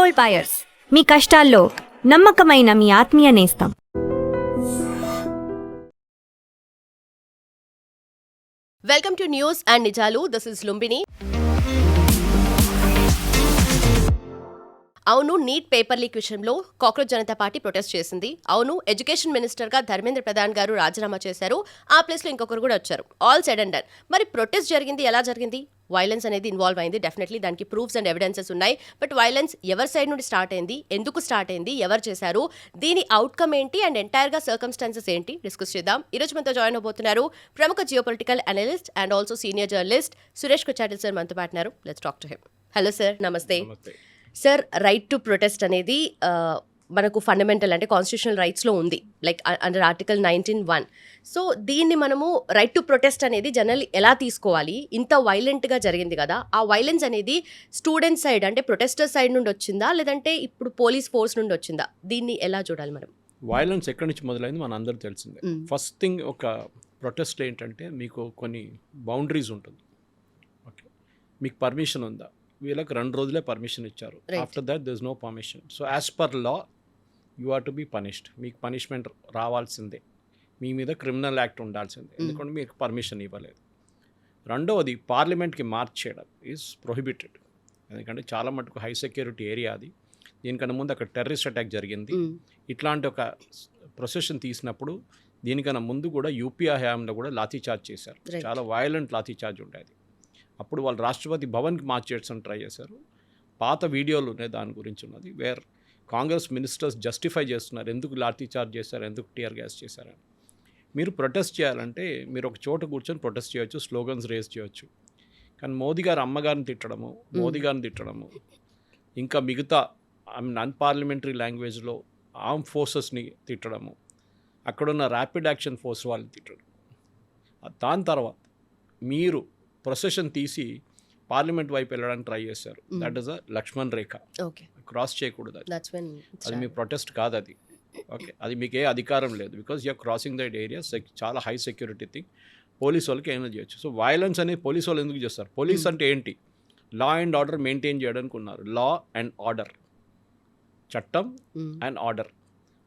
Gold buyers, మీ కష్టాల్లో నమ్మకమైన మీ ఆత్మీయ నేస్తం. వెల్కమ్ టు న్యూస్ అండ్ నిజాలు. This is Lumbini. అవును, నీట్ పేపర్ లీక్ విషయంలో కాక్రోచ్ జనతా పార్టీ ప్రొటెస్ట్ చేసింది. అవును, ఎడ్యుకేషన్ మినిస్టర్గా ధర్మేంద్ర ప్రధాన్ గారు రాజీనామా చేశారు. ఆ ప్లేస్లో ఇంకొకరు కూడా వచ్చారు. All said and done. మరి ప్రొటెస్ట్ జరిగింది, ఎలా జరిగింది? వైలెన్స్ అనేది ఇన్వాల్వ్ అయింది. డెఫినెట్లీ దానికి ప్రూఫ్స్ అండ్ ఎవిడెన్సెస్ ఉన్నాయి. బట్ వైలెన్స్ ఎవరి సైడ్ నుండి స్టార్ట్ అయింది, ఎందుకు స్టార్ట్ అయింది, ఎవరు చేశారు, దీని అవుట్కమ్ ఏంటి అండ్ ఎంటైర్గా సర్కమ్స్టాన్సెస్ ఏంటి డిస్కస్ చేద్దాం. ఈ రోజు మనతో జాయిన్ అవబోతున్నారు ప్రముఖ geopolitical analyst and also senior journalist Suresh Kochattil sir మనతో పాటున్నారు. Let's talk to him. Hello sir, namaste. Sir, right to protest అనేది మనకు ఫండమెంటల్ అంటే కాన్స్టిట్యూషనల్ రైట్స్లో ఉంది, లైక్ అండర్ ఆర్టికల్ 19(1). సో దీన్ని మనము రైట్ టు ప్రొటెస్ట్ అనేది జనరల్లీ ఎలా తీసుకోవాలి? ఇంత వైలెంట్గా జరిగింది కదా, ఆ వైలెన్స్ అనేది స్టూడెంట్ సైడ్ అంటే ప్రొటెస్టర్ సైడ్ నుండి వచ్చిందా, లేదంటే ఇప్పుడు పోలీస్ ఫోర్స్ నుండి వచ్చిందా? దీన్ని ఎలా చూడాలి మనం? వైలెన్స్ ఎక్కడి నుంచి మొదలైంది మన అందరూ తెలిసిందే. ఫస్ట్ థింగ్, ఒక ప్రొటెస్ట్ ఏంటంటే మీకు కొన్ని బౌండరీస్ ఉంటుంది. ఓకే, మీకు పర్మిషన్ ఉందా? వీళ్ళకి 2 రోజులే పర్మిషన్ ఇచ్చారు. After that there is no permission. So as per law you are to be punished. మీకు పనిష్మెంట్ రావాల్సిందే, మీ మీద క్రిమినల్ యాక్ట్ ఉండాల్సిందే, ఎందుకంటే మీకు పర్మిషన్ ఇవ్వలేదు. రెండవది, పార్లమెంట్కి మార్చ్ చేయడం ఈజ్ ప్రొహిబిటెడ్, ఎందుకంటే చాలా మటుకు హై సెక్యూరిటీ ఏరియా అది. దీనికన్నా ముందు అక్కడ టెర్రరిస్ట్ అటాక్ జరిగింది. ఇట్లాంటి ఒక ప్రొసెషన్ తీసినప్పుడు దీనికన్నా ముందు కూడా యూపీ హయాంలో కూడా లాఠీచార్జ్ చేశారు. చాలా వైలెంట్ లాఠీచార్జ్ ఉండేది. అప్పుడు వాళ్ళు రాష్ట్రపతి భవన్కి మార్చ్ చేయడానికి ట్రై చేశారు. పాత వీడియోలు ఉన్నాయి దాని గురించి ఉన్నది, వేర్ కాంగ్రెస్ మినిస్టర్స్ జస్టిఫై చేస్తున్నారు ఎందుకు లాఠీ చార్జ్ చేశారు, ఎందుకు టియర్ గ్యాస్ చేశారని. మీరు ప్రొటెస్ట్ చేయాలంటే మీరు ఒక చోట కూర్చొని ప్రొటెస్ట్ చేయొచ్చు, స్లోగన్స్ రేస్ చేయొచ్చు. కానీ మోదీ గారు అమ్మగారిని తిట్టడము, మోదీ గారిని తిట్టడము, ఇంకా మిగతా అన్పార్లమెంటరీ లాంగ్వేజ్లో ఆర్మ్ ఫోర్సెస్ని తిట్టడము, అక్కడున్న ర్యాపిడ్ యాక్షన్ ఫోర్స్ వాళ్ళని తిట్టడం, దాని తర్వాత మీరు ప్రొసెషన్ తీసి పార్లమెంట్ వైపు వెళ్ళడానికి ట్రై చేశారు. That is a Lakshman rekha. Cross చేయకూడదు, అది మీ ప్రొటెస్ట్ కాదు అది. ఓకే, అది మీకు ఏ అధికారం లేదు, because you are crossing that area. చాలా హై సెక్యూరిటీ థింగ్. పోలీస్ వాళ్ళకి ఏమైనా చేయొచ్చు. సో వైలెన్స్ అనేది పోలీస్ వాళ్ళు ఎందుకు చేస్తారు? పోలీస్ అంటే ఏంటి? లా అండ్ ఆర్డర్ మెయింటైన్ చేయడానికి ఉన్నారు. లా అండ్ ఆర్డర్, చట్టం అండ్ ఆర్డర్,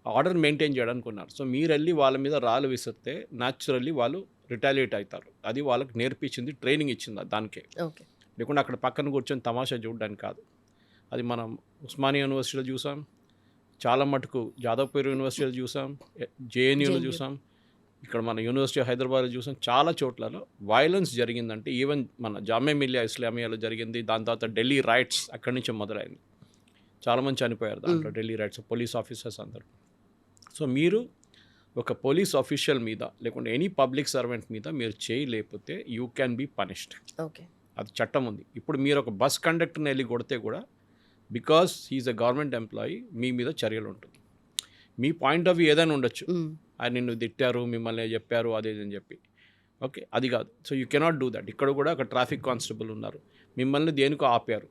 ఆర్డర్ మెయింటైన్ చేయడానికి ఉన్నారు. సో మీరు వెళ్ళి వాళ్ళ మీద రాళ్ళు విసిరితే న్యాచురల్లీ వాళ్ళు రిటాలియేట్ అవుతారు. అది వాళ్ళకి నేర్పించింది, ట్రైనింగ్ ఇచ్చింది దానికే. లేకుంటే అక్కడ పక్కన కూర్చొని తమాషా చూడడానికి కాదు. అది మనం ఉస్మానియా యూనివర్సిటీలో చూసాం, చాలా మటుకు జాదవ్పూర్ యూనివర్సిటీలో చూసాం, జేఎన్యూలో చూసాం, ఇక్కడ మన యూనివర్సిటీ హైదరాబాద్లో చూసాం. చాలా చోట్లలో వైలెన్స్ జరిగిందంటే, ఈవెన్ మన జామియా మిలియా ఇస్లామియాలో జరిగింది. దాని తర్వాత ఢిల్లీ రైట్స్ అక్కడి నుంచి మొదలైంది. చాలామంది చనిపోయారు దాంట్లో, ఢిల్లీ రైట్స్, పోలీస్ ఆఫీసర్స్ అందరూ. సో మీరు ఒక పోలీస్ ఆఫీషియల్ మీద లేకుంటే ఎనీ పబ్లిక్ సర్వెంట్ మీద మీరు చేయలేకపోతే you can be punished. Okay, అది చట్టం ఉంది. ఇప్పుడు మీరు ఒక బస్ కండక్టర్ని వెళ్ళి కొడితే కూడా, because he is a government employee, మీ మీద చర్యలు ఉంటుంది. మీ పాయింట్ ఆఫ్ వ్యూ ఏదైనా ఉండొచ్చు, ఆయన నిన్ను తిట్టారు, మిమ్మల్ని చెప్పారు అదే అని చెప్పి. ఓకే, అది కాదు. So you cannot do that. ఇక్కడ కూడా ఒక ట్రాఫిక్ కానిస్టేబుల్ ఉన్నారు, మిమ్మల్ని దేనికో ఆపారు,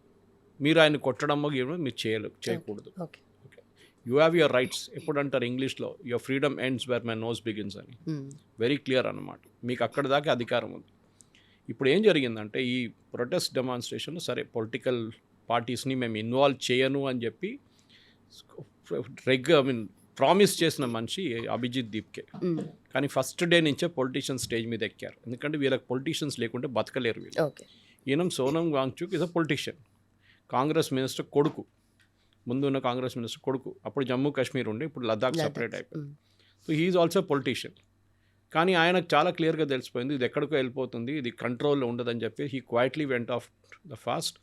మీరు ఆయన కొట్టడమో మీరు చేయకూడదు. You have your rights. ఎప్పుడు అంటారు ఇంగ్లీష్లో, your freedom ends where my nose begins అని. వెరీ క్లియర్ అన్నమాట. మీకు అక్కడ దాకా అధికారం ఉంది. ఇప్పుడు ఏం జరిగిందంటే, ఈ ప్రొటెస్ట్ డెమాన్స్ట్రేషన్లో సరే పొలిటికల్ పార్టీస్ని మేము ఇన్వాల్వ్ చేయను అని చెప్పి ప్రామిస్ చేసిన మనిషి అభిజిత్ దీప్కే. కానీ ఫస్ట్ డే నుంచే పొలిటీషియన్స్ స్టేజ్ మీద ఎక్కారు. ఎందుకంటే వీళ్ళకి పొలిటీషియన్స్ లేకుంటే బతకలేరు వీళ్ళు. ఈయన Sonam Wangchuk is a politician, Congress minister కొడుకు, ముందున్న కాంగ్రెస్ మినిస్టర్ కొడుకు. అప్పుడు జమ్మూ కాశ్మీర్ ఉండే, ఇప్పుడు లద్దాఖ్ సపరేట్ అయిపోయింది. So he is also politician. కానీ ఆయనకు చాలా క్లియర్గా తెలిసిపోయింది ఇది ఎక్కడికో వెళ్ళిపోతుంది, ఇది కంట్రోల్లో ఉండదని చెప్పి he quietly went off the fast.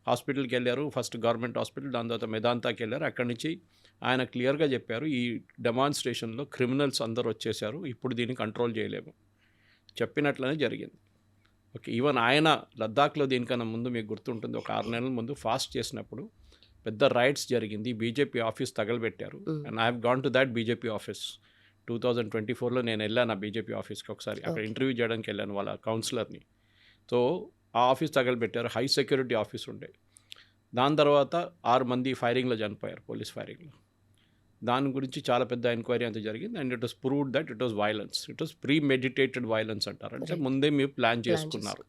హాస్పిటల్కి వెళ్ళారు, ఫస్ట్ గవర్నమెంట్ హాస్పిటల్, దాని తర్వాత మెదాంతాకి వెళ్ళారు. అక్కడి నుంచి ఆయన క్లియర్గా చెప్పారు, ఈ డెమాన్స్ట్రేషన్లో క్రిమినల్స్ అందరూ వచ్చేసారు, ఇప్పుడు దీన్ని కంట్రోల్ చేయలేము, చెప్పినట్లనే జరిగింది. ఓకే, ఈవెన్ ఆయన లద్దాఖ్లో దీనికన్నా ముందు మీకు గుర్తుంటుంది, ఒక 6 నెలల ముందు ఫాస్ట్ చేసినప్పుడు పెద్ద రైట్స్ జరిగింది, బీజేపీ ఆఫీస్ తగలబెట్టారు. And I have gone to that BJP office 2024లో. నేను వెళ్ళాను ఆ బీజేపీ ఆఫీస్కి ఒకసారి, అక్కడ ఇంటర్వ్యూ చేయడానికి వెళ్ళాను వాళ్ళ కౌన్సిలర్ని. సో ఆ ఆఫీస్ తగలబెట్టారు, హై సెక్యూరిటీ ఆఫీస్ ఉండే. దాని తర్వాత 6 మంది ఫైరింగ్లో చనిపోయారు, పోలీస్ ఫైరింగ్లో. దాని గురించి చాలా పెద్ద ఎంక్వైరీ అంతా జరిగింది. And it was proved that it was violence, it was pre meditated violence అంటారు, అంటే ముందే మీరు ప్లాన్ చేసుకున్నారు.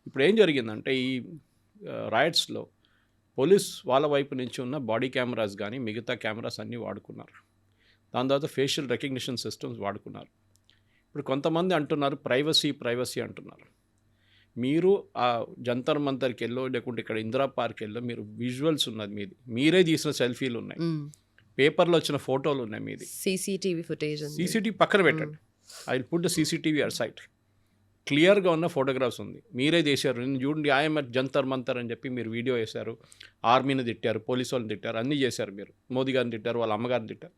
ఇప్పుడు ఏం జరిగిందంటే, ఈ రైట్స్లో పోలీస్ వాళ్ళ వైపు నుంచి ఉన్న బాడీ కెమెరాస్ కానీ మిగతా కెమెరాస్ అన్నీ వాడుకున్నారు. దాని తర్వాత ఫేషియల్ రికగ్నిషన్ సిస్టమ్స్ వాడుకున్నారు. ఇప్పుడు కొంతమంది అంటున్నారు ప్రైవసీ అంటున్నారు. మీరు ఆ జంతర్ మంతర్కి వెళ్ళో లేకుంటే ఇక్కడ ఇందిరా పార్క్ వెళ్ళో మీరు విజువల్స్ ఉన్నది మీది, మీరే తీసిన సెల్ఫీలు ఉన్నాయి, పేపర్లో వచ్చిన ఫోటోలు ఉన్నాయి మీది, సీసీటీవీ ఫుటేజ్ సీసీటీవీ పక్కన పెట్టండి, I will put the CCTV at site, క్లియర్గా ఉన్న ఫోటోగ్రాఫ్స్ ఉంది, మీరే చేశారు. నేను చూడండి ఐఎమ్ అట్ జంతర్ మంతర్ అని చెప్పి మీరు వీడియో వేశారు, ఆర్మీని తిట్టారు, పోలీసు వాళ్ళని తిట్టారు, అన్నీ చేశారు మీరు, మోదీ గారిని తిట్టారు, వాళ్ళ అమ్మగారిని తిట్టారు.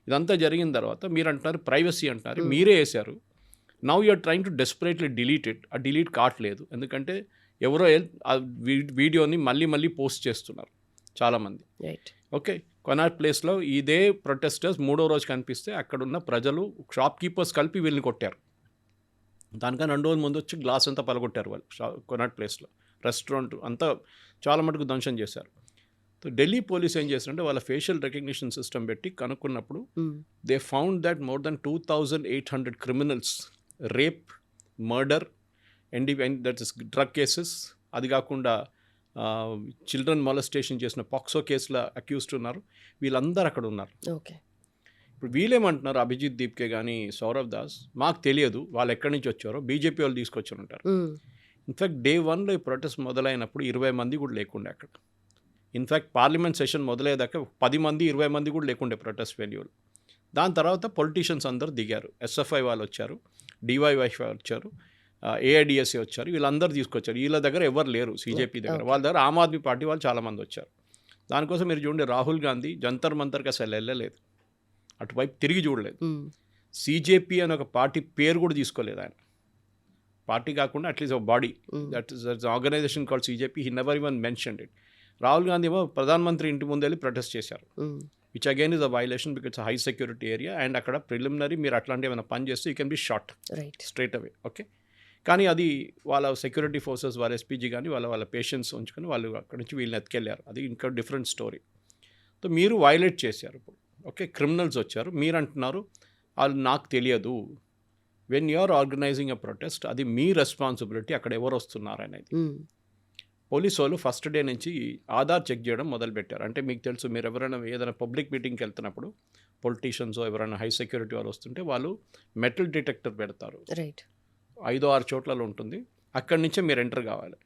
ఇదంతా జరిగిన తర్వాత మీరు అంటున్నారు ప్రైవసీ అంటారు, మీరే వేశారు. Now you are trying to desperately delete it. ఆ డిలీట్ కావట్లేదు, ఎందుకంటే ఎవరో ఆ వీడియోని మళ్ళీ పోస్ట్ చేస్తున్నారు చాలామంది. ఓకే, కొనాట్ ప్లేస్లో ఇదే ప్రొటెస్టర్స్ 3వ రోజు కనిపిస్తే అక్కడున్న ప్రజలు షాప్ కీపర్స్ కలిపి వీళ్ళని కొట్టారు. దానికన్నా 2 రోజుల ముందు వచ్చి గ్లాస్ అంతా పలగొట్టారు వాళ్ళు కొనాట్ ప్లేస్లో, రెస్టారెంట్ అంతా చాలా మటుకు ధ్వంసం చేశారు. సో ఢిల్లీ పోలీస్ ఏం చేశారంటే వాళ్ళ ఫేషియల్ రికగ్నిషన్ సిస్టమ్ పెట్టి కనుక్కున్నప్పుడు they found that more than 2,800 criminals, rape, murder, that is drug cases, అది కాకుండా చిల్డ్రన్ మొలస్టేషన్ చేసిన పాక్సో కేసులో అక్యూజ్డ్ ఉన్నారు, వీళ్ళందరూ అక్కడ ఉన్నారు. ఓకే, ఇప్పుడు వీళ్ళేమంటున్నారు, అభిజిత్ దీప్కే కానీ సౌరవ్ దాస్, మాకు తెలియదు వాళ్ళు ఎక్కడి నుంచి వచ్చారో, బీజేపీ వాళ్ళు తీసుకొచ్చారు ఉంటారు. ఇన్ఫ్యాక్ట్ డే 1లో ఈ ప్రొటెస్ట్ మొదలైనప్పుడు 20 మంది కూడా లేకుండే అక్కడ. ఇన్ఫ్యాక్ట్ పార్లమెంట్ సెషన్ మొదలయ్యేదాకా 10 మంది 20 మంది కూడా లేకుండే ప్రొటెస్ట్ వెన్యూలు. దాని తర్వాత పొలిటీషియన్స్ అందరూ దిగారు, ఎస్ఎఫ్ఐ వాళ్ళు వచ్చారు, డివైఎఫ్ఐ వచ్చారు, ఏఐడిఎస్ఏ వచ్చారు, వీళ్ళందరూ తీసుకొచ్చారు. వీళ్ళ దగ్గర ఎవరు లేరు సీజేపీ దగ్గర, వాళ్ళ దగ్గర ఆమ్ ఆద్మీ పార్టీ వాళ్ళు చాలామంది వచ్చారు. దానికోసం మీరు చూడండి రాహుల్ గాంధీ జంతర్ మంతర్కి అసలు వెళ్ళలేదు, అటువైపు తిరిగి చూడలేదు. సీజేపీ అని ఒక పార్టీ పేరు కూడా తీసుకోలేదు ఆయన, పార్టీ కాకుండా అట్లీస్ట్ ఒక body, that is organisation called CJP, he never even mentioned it. Rahul Gandhi ఏమో ప్రధానమంత్రి ఇంటి ముందు వెళ్ళి ప్రొటెస్ట్ చేశారు, which again is a violation because high security area, and అక్కడ ప్రిలిమినరీ మీరు అట్లాంటి ఏమైనా పని చేస్తే you can be shot straight away. Okay, కానీ అది వాళ్ళ సెక్యూరిటీ ఫోర్సెస్, వాళ్ళ ఎస్పీజీ కానీ వాళ్ళ పేషెంట్స్ ఉంచుకొని వాళ్ళు అక్కడి నుంచి వీళ్ళని ఎత్తుకెళ్ళారు, అది ఇంకా డిఫరెంట్ స్టోరీ. సో మీరు వైలేట్ చేశారు ఇప్పుడు. ఓకే, క్రిమినల్స్ వచ్చారు, మీరు అంటున్నారు వాళ్ళు నాకు తెలియదు. When you are organising a protest అది మీ రెస్పాన్సిబిలిటీ, అక్కడ ఎవరు వస్తున్నారు అనేది. పోలీసు వాళ్ళు ఫస్ట్ డే నుంచి ఆధార్ చెక్ చేయడం మొదలుపెట్టారు. అంటే మీకు తెలుసు, మీరు ఎవరైనా ఏదైనా పబ్లిక్ మీటింగ్కి వెళ్తున్నప్పుడు పొలిటీషియన్స్ ఎవరైనా హై సెక్యూరిటీ వాళ్ళు వస్తుంటే వాళ్ళు మెటల్ డిటెక్టర్ పెడతారు, 5-6 చోట్లలో ఉంటుంది, అక్కడి నుంచే మీరు ఎంటర్ కావాలి.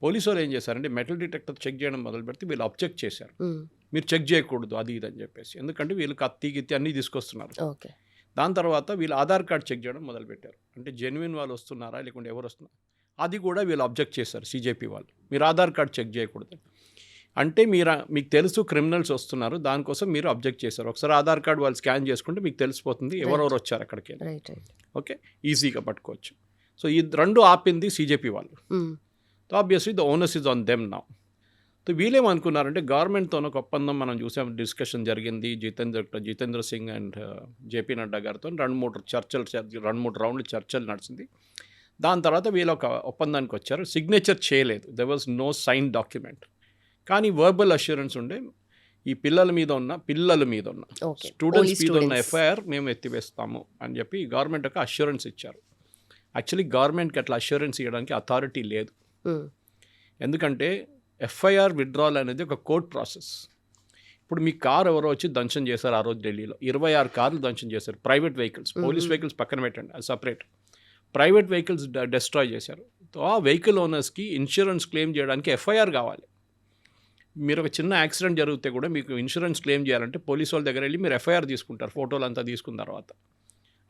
పోలీసు వాళ్ళు ఏం చేశారంటే మెటల్ డిటెక్టర్ చెక్ చేయడం మొదలు పెడితే వీళ్ళు అబ్జెక్ట్ చేశారు, మీరు చెక్ చేయకూడదు అది ఇది అని చెప్పేసి, ఎందుకంటే వీళ్ళు కత్తి గిత్తి అన్నీ తీసుకొస్తున్నారు. దాని తర్వాత వీళ్ళు ఆధార్ కార్డ్ చెక్ చేయడం మొదలుపెట్టారు, అంటే జెన్యున్ వాళ్ళు వస్తున్నారా లేకుంటే ఎవరు వస్తున్నారు, అది కూడా వీళ్ళు అబ్జెక్ట్ చేశారు సీజేపీ వాళ్ళు, మీరు ఆధార్ కార్డ్ చెక్ చేయకూడదు. అంటే మీకు తెలుసు క్రిమినల్స్ వస్తున్నారు, దానికోసం మీరు అబ్జెక్ట్ చేశారు. ఒకసారి ఆధార్ కార్డ్ వాళ్ళు స్కాన్ చేసుకుంటే మీకు తెలిసిపోతుంది ఎవరెవరు వచ్చారు అక్కడికి. ఓకే, ఈజీగా పట్టుకోవచ్చు. సో ఈ 2 ఆపింది సీజేపీ వాళ్ళు. So obviously the onus is on them now. So వీళ్ళేమనుకున్నారంటే గవర్నమెంట్తో ఒక ఒప్పందం మనం చూసాం, డిస్కషన్ జరిగింది, జితేంద్ర సింగ్ అండ్ జేపీ నడ్డా గారితో 2-3 రౌండ్లు చర్చలు నడిచింది. దాని తర్వాత వీళ్ళు ఒక ఒప్పందానికి వచ్చారు, సిగ్నేచర్ చేయలేదు, there was no sign document, కానీ వర్బల్ అష్యూరెన్స్ ఉండే ఈ పిల్లల మీద ఉన్న స్టూడెంట్స్ మీద ఉన్న ఎఫ్ఐఆర్ మేము ఎత్తివేస్తాము అని చెప్పి గవర్నమెంట్ ఒక అష్యూరెన్స్ ఇచ్చారు. యాక్చువల్లీ గవర్నమెంట్కి అట్లా అష్యూరెన్స్ ఇవ్వడానికి అథారిటీ లేదు, ఎందుకంటే ఎఫ్ఐఆర్ విత్డ్రాల్ అనేది ఒక కోర్ట్ ప్రాసెస్. ఇప్పుడు మీ కారు ఎవరో వచ్చి ధ్వంసం చేశారు ఆ రోజు ఢిల్లీలో, 26 కార్లు ధ్వంసం చేశారు, ప్రైవేట్ వెహికల్స్, పోలీస్ వెహికల్స్ పక్కన పెట్టండి, అది సపరేట్, ప్రైవేట్ వెహికల్స్ డెస్ట్రాయ్ చేశారు. ఆ వెహికల్ ఓనర్స్కి ఇన్సూరెన్స్ క్లెయిమ్ చేయడానికి ఎఫ్ఐఆర్ కావాలి. మీరు ఒక చిన్న యాక్సిడెంట్ జరిగితే కూడా మీకు ఇన్సూరెన్స్ క్లెయిమ్ చేయాలంటే పోలీసు వాళ్ళ దగ్గర వెళ్ళి మీరు ఎఫ్ఐఆర్ తీసుకుంటారు, ఫోటోలు అంతా తీసుకున్న తర్వాత.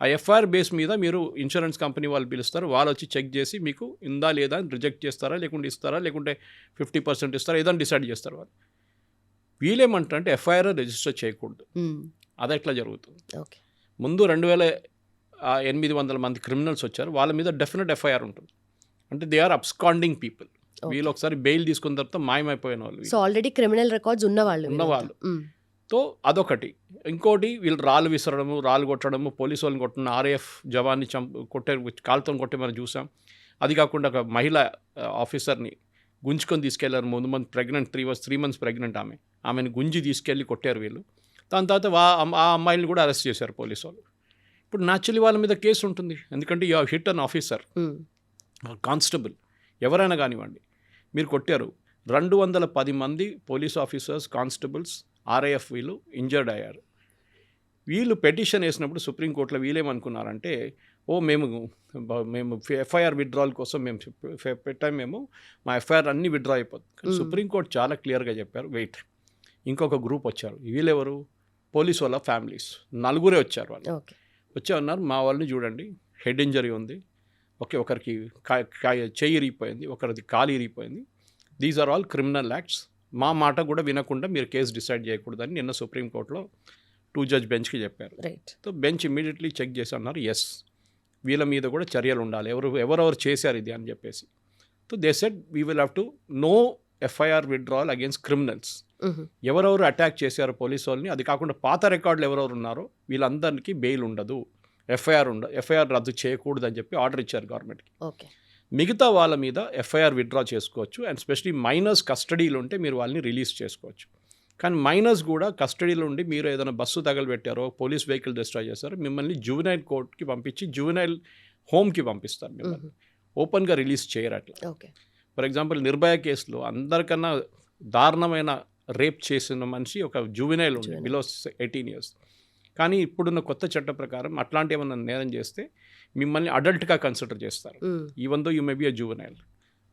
ఆ ఎఫ్ఐఆర్ బేస్ మీద మీరు ఇన్సూరెన్స్ కంపెనీ వాళ్ళు పిలుస్తారు, వాళ్ళు వచ్చి చెక్ చేసి మీకు ఉందా లేదా అని రిజెక్ట్ చేస్తారా, లేకుంటే ఇస్తారా, లేకుంటే 50% ఇస్తారా, ఏదైనా డిసైడ్ చేస్తారు వాళ్ళు. వీళ్ళేమంటారంటే ఎఫ్ఐఆర్ రిజిస్టర్ చేయకూడదు, అది ఎట్లా జరుగుతుంది. ముందు 2,800 మంది క్రిమినల్స్ వచ్చారు, వాళ్ళ మీద డెఫినెట్ ఎఫ్ఐఆర్ ఉంటుంది, అంటే దే ఆర్ అబ్స్కాండింగ్ పీపుల్. వీళ్ళు ఒకసారి బెయిల్ తీసుకున్న తర్వాత మాయమైపోయిన వాళ్ళు, సో ఆల్రెడీ క్రిమినల్ రికార్డ్స్ ఉన్నవాళ్ళు. సో అదొకటి. ఇంకోటి వీళ్ళు రాళ్ళు విసరడము, రాళ్ళు కొట్టడము, పోలీసు వాళ్ళని కొట్టిన RAF జవాన్ని కొట్టే కాలుతో కొట్టే మనం చూసాం. అది కాకుండా ఒక మహిళ ఆఫీసర్ని గుంజుకొని తీసుకెళ్లారు, ముందు మంత్ ప్రెగ్నెంట్, 3 months ప్రెగ్నెంట్ ఆమెను గుంజి తీసుకెళ్ళి కొట్టారు వీళ్ళు. దాని తర్వాత ఆ అమ్మాయిని కూడా అరెస్ట్ చేశారు పోలీసు వాళ్ళు. ఇప్పుడు న్యాచురలీ వాళ్ళ మీద కేసు ఉంటుంది, ఎందుకంటే you hit an officer, constable ఎవరైనా కానివ్వండి, మీరు కొట్టారు. 210 మంది పోలీస్ ఆఫీసర్స్, కానిస్టేబుల్స్, ఆర్ఐఎఫ్ వీళ్ళు ఇంజర్డ్ అయ్యారు. వీళ్ళు పెటిషన్ వేసినప్పుడు సుప్రీంకోర్టులో వీళ్ళేమనుకున్నారంటే, మేము ఎఫ్ఐఆర్ విత్డ్రాల్ కోసం మేము పెట్టాము, మా ఎఫ్ఐఆర్ అన్నీ విత్డ్రా అయిపోతుంది. కానీ సుప్రీంకోర్టు చాలా క్లియర్గా చెప్పారు, వెయిట్, ఇంకొక గ్రూప్ వచ్చారు. వీళ్ళెవరు? పోలీస్ వాళ్ళ ఫ్యామిలీస్, 4 వచ్చారు. వాళ్ళు వచ్చి అన్నారు, మా వాళ్ళని చూడండి, హెడ్ ఇంజరీ ఉంది, ఒకరికి చెయ్యి ఇరిగిపోయింది, ఒకరిది కాలు ఇరిగిపోయింది, these are all criminal acts, మా మాట కూడా వినకుండా మీరు కేసు డిసైడ్ చేయకూడదని నిన్న సుప్రీంకోర్టులో 2 జడ్జ్ బెంచ్కి చెప్పారు. సో బెంచ్ ఇమీడియట్లీ చెక్ చేసి అన్నారు, ఎస్, వీళ్ళ మీద కూడా చర్యలు ఉండాలి, ఎవరెవరు చేశారు ఇది అని చెప్పేసి. So they said we will have to know FIR withdrawal against criminals. ఎవరెవరు అటాక్ చేశారు పోలీసు వాళ్ళని, అది కాకుండా పాత రికార్డులు ఎవరెవరు ఉన్నారో వీళ్ళందరికీ బెయిల్ ఉండదు, ఎఫ్ఐఆర్ రద్దు చేయకూడదు అని చెప్పి ఆర్డర్ ఇచ్చారు గవర్నమెంట్కి. మిగతా వాళ్ళ మీద ఎఫ్ఐఆర్ విత్డ్రా చేసుకోవచ్చు, అండ్ స్పెషలీ మైనర్స్ కస్టడీలో ఉంటే మీరు వాళ్ళని రిలీజ్ చేసుకోవచ్చు. కానీ మైనర్స్ కూడా కస్టడీలో ఉండి మీరు ఏదైనా బస్సు తగలబెట్టారో, పోలీస్ వెహికల్ డిస్ట్రాయ్ చేస్తారో, మిమ్మల్ని జువెనైల్ కోర్ట్కి పంపించి జువెనైల్ హోమ్కి పంపిస్తారు, మిమ్మల్ని ఓపెన్గా రిలీజ్ చేయరు అట్లా. ఫర్ ఎగ్జాంపుల్ నిర్భయ కేసులో అందరికన్నా దారుణమైన రేప్ చేసిన మనిషి ఒక జువెనైల్ ఉంది, బిలో 18 years. కానీ ఇప్పుడున్న కొత్త చట్ట ప్రకారం అట్లాంటి ఏమన్నా నేరం చేస్తే మిమ్మల్ని అడల్ట్గా కన్సిడర్ చేస్తారు, even though you may be a juvenile.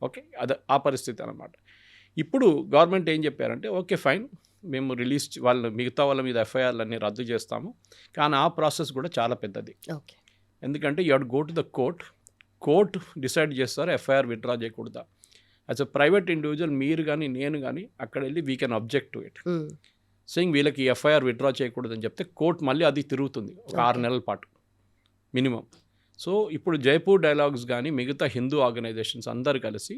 Okay, అది ఆ పరిస్థితి అన్నమాట. ఇప్పుడు గవర్నమెంట్ ఏం చెప్పారంటే, ఓకే ఫైన్, మేము మిగతా వాళ్ళ మీద ఎఫ్ఐఆర్లన్నీ రద్దు చేస్తాము, కానీ ఆ ప్రాసెస్ కూడా చాలా పెద్దది. ఎందుకంటే you have to go to the court decide చేస్తారు ఎఫ్ఐఆర్ విత్డ్రా చేయకూడదా. యాజ్ అ ప్రైవేట్ ఇండివిజువల్ మీరు కానీ నేను కానీ అక్కడ వెళ్ళి we can object to it, saying వీళ్ళకి ఎఫ్ఐఆర్ విత్డ్రా చేయకూడదని చెప్తే కోర్ట్ మళ్ళీ అది తిరుగుతుంది ఒక 6 నెలల పాటు మినిమం. సో ఇప్పుడు జైపూర్ డైలాగ్స్ కానీ మిగతా హిందూ ఆర్గనైజేషన్స్ అందరు కలిసి